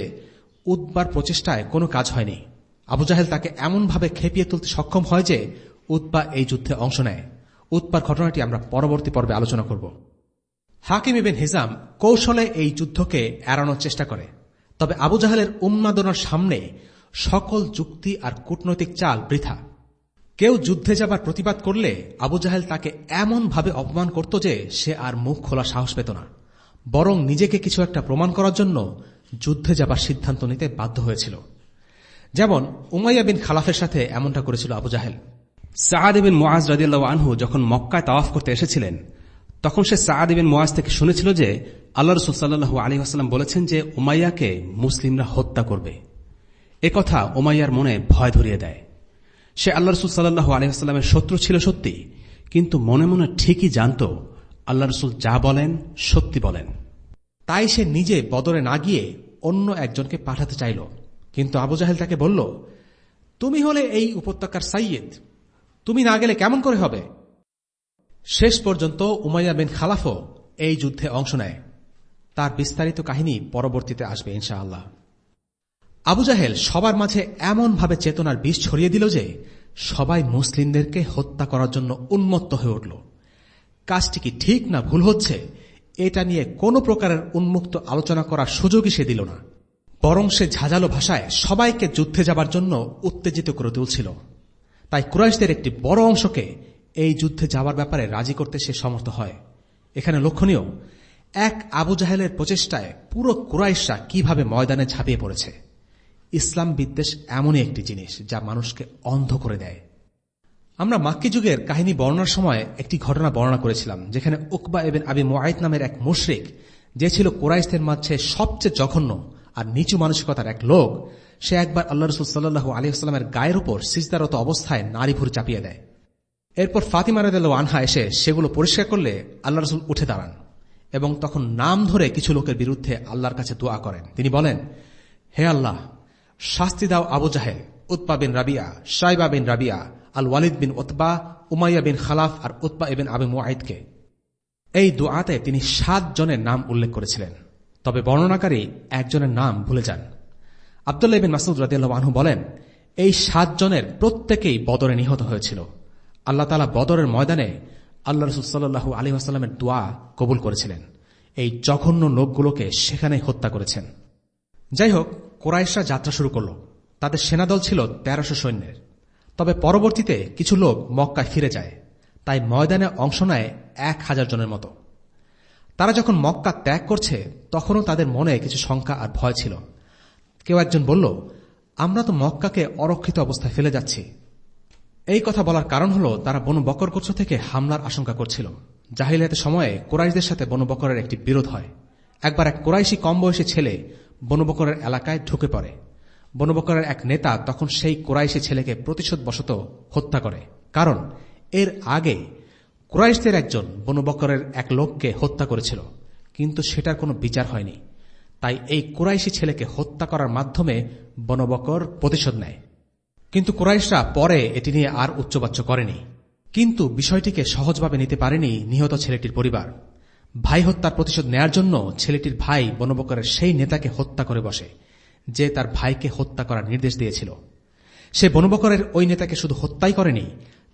উতবার প্রচেষ্টায় কোনো কাজ হয়নি। আবু জাহেল তাকে এমনভাবে খেপিয়ে তুলতে সক্ষম হয় যে উতবা এই যুদ্ধে অংশ নেয়। উতবার ঘটনাটি আমরা পরবর্তী পর্বে আলোচনা করব। হাকিম ইবনে হিজাম কৌশলে এই যুদ্ধকে এড়ানোর চেষ্টা করে, তবে আবু জাহেলের উন্মাদনার সামনে সকল যুক্তি আর কূটনৈতিক চাল বৃথা। কেউ যুদ্ধে যাবার প্রতিবাদ করলে আবু জাহেল তাকে এমনভাবে অপমান করত যে সে আর মুখ খোলার সাহস পেত না, বরং নিজেকে কিছু একটা প্রমাণ করার জন্য যুদ্ধে যাবার সিদ্ধান্ত নিতে বাধ্য হয়েছিল। যেমন উমাইয়া বিন খালাফের সাথে এমনটা করেছিল আবু জাহেল। সাআদ ইবনে মুআজ রাদিয়াল্লাহু আনহু যখন মক্কায় তাওয়াফ করতে এসেছিলেন, তখন সে সাআদ ইবনে মুআজ থেকে শুনেছিল যে আল্লাহ রাসূল সাল্লাল্লাহু আলাইহি ওয়াসাল্লাম বলেছেন যে উমাইয়াকে মুসলিমরা হত্যা করবে। একথা উমাইয়ার মনে ভয় ধরিয়ে দেয়। সে আল্লাহ রসুল সাল্লাল্লাহু আলাইহি ওয়াসাল্লামের শত্রু ছিল সত্যি, কিন্তু মনে মনে ঠিকই জানত আল্লাহ রসুল যা বলেন সত্যি বলেন। তাই সে নিজে বদরে না গিয়ে অন্য একজনকে পাঠাতে চাইল, কিন্তু আবু জাহেল তাকে বলল, তুমি হলে এই উপত্যকার সাইয়েদ, তুমি না গেলে কেমন করে হবে? শেষ পর্যন্ত উমাইয়া বিন খালাফও এই যুদ্ধে অংশ নেয়। তার বিস্তারিত কাহিনী পরবর্তীতে আসবে ইনশাআল্লাহ। আবু জাহেল সবার মাঝে এমনভাবে চেতনার বিষ ছড়িয়ে দিল যে সবাই মুসলিমদেরকে হত্যা করার জন্য উন্মত্ত হয়ে উঠল। কাজটি কি ঠিক না ভুল হচ্ছে, এটা নিয়ে কোনো প্রকারের উন্মুক্ত আলোচনা করার সুযোগই সে দিল না, বরং সে ঝাঁঝালো ভাষায় সবাইকে যুদ্ধে যাবার জন্য উত্তেজিত করে তুলছিল। তাই কুরাইশদের একটি বড় অংশকে এই যুদ্ধে যাওয়ার ব্যাপারে রাজি করতে সে সমর্থ হয়। এখানে লক্ষণীয়, এক আবু জাহেলের প্রচেষ্টায় পুরো কুরাইশরা কিভাবে ময়দানে ঝাঁপিয়ে পড়েছে। ইসলাম বিদ্বেষ এমনই একটি জিনিস যা মানুষকে অন্ধ করে দেয়। আমরা মাক্কি যুগের কাহিনী বর্ণনার সময় একটি ঘটনা বর্ণনা করেছিলাম, যেখানে উকবা ইবনে আবি মুআইত নামের এক মুশরিক, যে ছিল কুরাইশদের মাঝে সবচেয়ে জঘন্য আর নিচু মানসিকতার এক লোক, সে একবার আল্লাহ রাসূল সাল্লাল্লাহু আলাইহি ওয়াসাল্লামের গায়ের উপর সিজদারত অবস্থায় নারী ভুরু চাপিয়ে দেয়। এরপর ফাতিমা রাদিয়াল্লাহু আনহা এসে সেগুলো পরিষ্কার করলে আল্লাহ রাসূল উঠে দাঁড়ান এবং তখন নাম ধরে কিছু লোকের বিরুদ্ধে আল্লাহর কাছে দোয়া করেন। তিনি বলেন, হে আল্লাহ, শাস্তি দাও আবু জাহেল, উতবা বিন রাবিয়া, শাইবা বিন রাবিয়া, আল ওয়ালিদ বিন উতবা, উমাইয়া বিন খালাফ আর উতবা ইবনে আবি মুআইতকে। এই দোয়াতে তিনি 7 জনের নাম উল্লেখ করেছিলেন, তবে বর্ণনাকারী একজনের নাম ভুলে যান। আব্দুল্লাহ ইবনে মাসউদ রাদিয়াল্লাহু আনহু বলেন, এই 7 জনের প্রত্যেকেই বদরে নিহত হয়েছিল। আল্লাহ তাআলা বদরের ময়দানে আল্লাহ রাসূল সাল্লাল্লাহু আলাইহি ওয়াসাল্লামের দোয়া কবুল করেছিলেন। এই জঘন্য লোকগুলোকে সেখানেই হত্যা করেছেন। যাই হোক, কুরাইশরা যাত্রা শুরু করল। তাদের সেনাদল ছিল 1300 সৈন্যের। তবে পরবর্তীতে কিছু লোক মক্কায় ফিরে যায়, তাই ময়দানে অংশ নেয় 1000 জনের মতো। তারা যখন মক্কা ত্যাগ করছে তখনও তাদের মনে কিছু শঙ্কা আর ভয় ছিল। কেউ একজন বলল, আমরা তো মক্কাকে অরক্ষিত অবস্থায় ফেলে যাচ্ছি। এই কথা বলার কারণ হল তারা বনু বকর গোত্র থেকে হামলার আশঙ্কা করছিল। জাহিলিয়াতের সময়ে কুরাইশদের সাথে বনু বকরের একটি বিরোধ হয়। একবার এক কুরাইশি কম বয়সী ছেলে বনু বকরের এলাকায় ঢুকে পড়ে। বনু বকরের এক নেতা তখন সেই কুরাইশি ছেলেকে প্রতিশোধবশত হত্যা করে, কারণ এর আগে কুরাইশদের একজন বনু বকরের এক লোককে হত্যা করেছিল, কিন্তু সেটার কোনো বিচার হয়নি। তাই এই কুরাইশি ছেলেকে হত্যা করার মাধ্যমে বনু বকর প্রতিশোধ নেয়। কিন্তু কুরাইশরা পরে এটি নিয়ে আর উচ্চবাচ্য করেনি। কিন্তু বিষয়টিকে সহজভাবে নিতে পারেনি নিহত ছেলেটির পরিবার। ভাই হত্যার প্রতিশোধ নেয়ার জন্য ছেলেটির ভাই বনু বকরের সেই নেতাকে হত্যা করে বসে, যে তার ভাইকে হত্যা করার নির্দেশ দিয়েছিল। সে বনু বকরের ওই নেতাকে শুধু হত্যাই করেনি,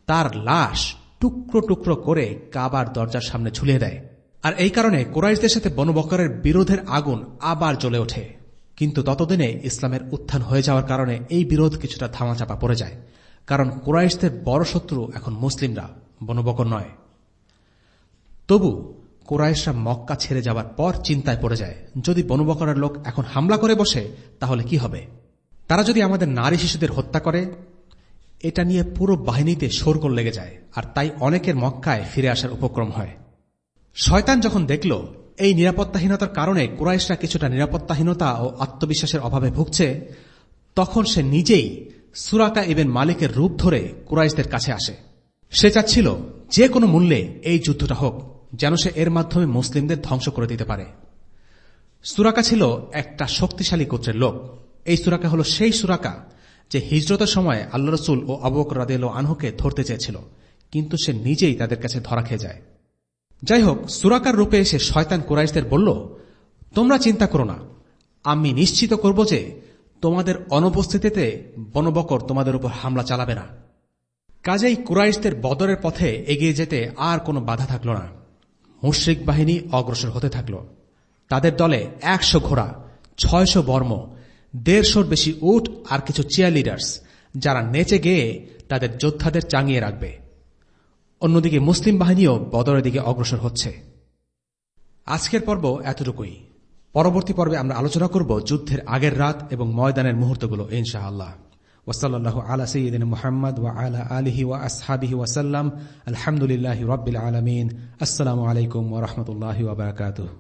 তার লাশ টুকরো টুকরো করে কাবার দরজার সামনে ঝুলিয়ে দেয়। আর এই কারণে কুরাইশদের সাথে বনু বকরের বিরোধের আগুন আবার জ্বলে ওঠে। কিন্তু ততদিনে ইসলামের উত্থান হয়ে যাওয়ার কারণে এই বিরোধ কিছুটা ধামাচাপা পড়ে যায়, কারণ কুরাইশদের বড় শত্রু এখন মুসলিমরা, বনু বকর নয়। তবু কুরাইশরা মক্কা ছেড়ে যাবার পর চিন্তায় পড়ে যায়, যদি বনু বকরের লোক এখন হামলা করে বসে তাহলে কি হবে? তারা যদি আমাদের নারী শিশুদের হত্যা করে? এটা নিয়ে পুরো বাহিনীতে শোরগোল লেগে যায়, আর তাই অনেকের মক্কায় ফিরে আসার উপক্রম হয়। শয়তান যখন দেখল এই নিরাপত্তাহীনতার কারণে কুরাইশরা কিছুটা নিরাপত্তাহীনতা ও আত্মবিশ্বাসের অভাবে ভুগছে, তখন সে নিজেই সুরাকা ইবনে মালিকের রূপ ধরে কুরাইশদের কাছে আসে। সে চাচ্ছিল যে কোনো মূল্যে এই যুদ্ধটা হোক, যেন সে এর মাধ্যমে মুসলিমদের ধ্বংস করে দিতে পারে। সুরাকা ছিল একটা শক্তিশালী গোত্রের লোক। এই সুরাকা হল সেই সুরাকা যে হিজরতের সময় আল্লাহ রাসূল ও আবু বকর রাদিয়াল্লাহু আনহুকে ধরতে চেয়েছিল, কিন্তু সে নিজেই তাদের কাছে ধরা খেয়ে যায়। যাই হোক, সুরাকার রূপে এসে শয়তান কুরাইশদের বলল, তোমরা চিন্তা করো না, আমি নিশ্চিত করব যে তোমাদের অনুপস্থিতিতে বনু বকর তোমাদের উপর হামলা চালাবে না। কাজেই কুরাইশদের বদরের পথে এগিয়ে যেতে আর কোনো বাধা থাকল না। মুশরিক বাহিনী অগ্রসর হতে থাকল। তাদের দলে 100 ঘোড়া, 600 বর্ম, 150 বেশি উট আর কিছু চিয়ার লিডার্স, যারা নেচে গেয়ে তাদের যোদ্ধাদের চাঙিয়ে রাখবে। অন্যদিকে মুসলিম বাহিনীও বদরের দিকে অগ্রসর হচ্ছে। আজকের পর্ব এতটুকুই। পরবর্তী পর্বে আমরা আলোচনা করব যুদ্ধের আগের রাত এবং ময়দানের মুহূর্তগুলো ইনশাআল্লাহ। ওয়াসাল্লাল্লাহু আলা সাইয়্যিদিনা মুহাম্মদ ওয়া আলা আলিহি ওয়া আসহাবিহি ওয়া সাল্লাম। আলহামদুলিল্লাহি রাব্বিল আলামিন। আসসালামু আলাইকুম ওয়া রাহমাতুল্লাহি ওয়া বারাকাতুহু।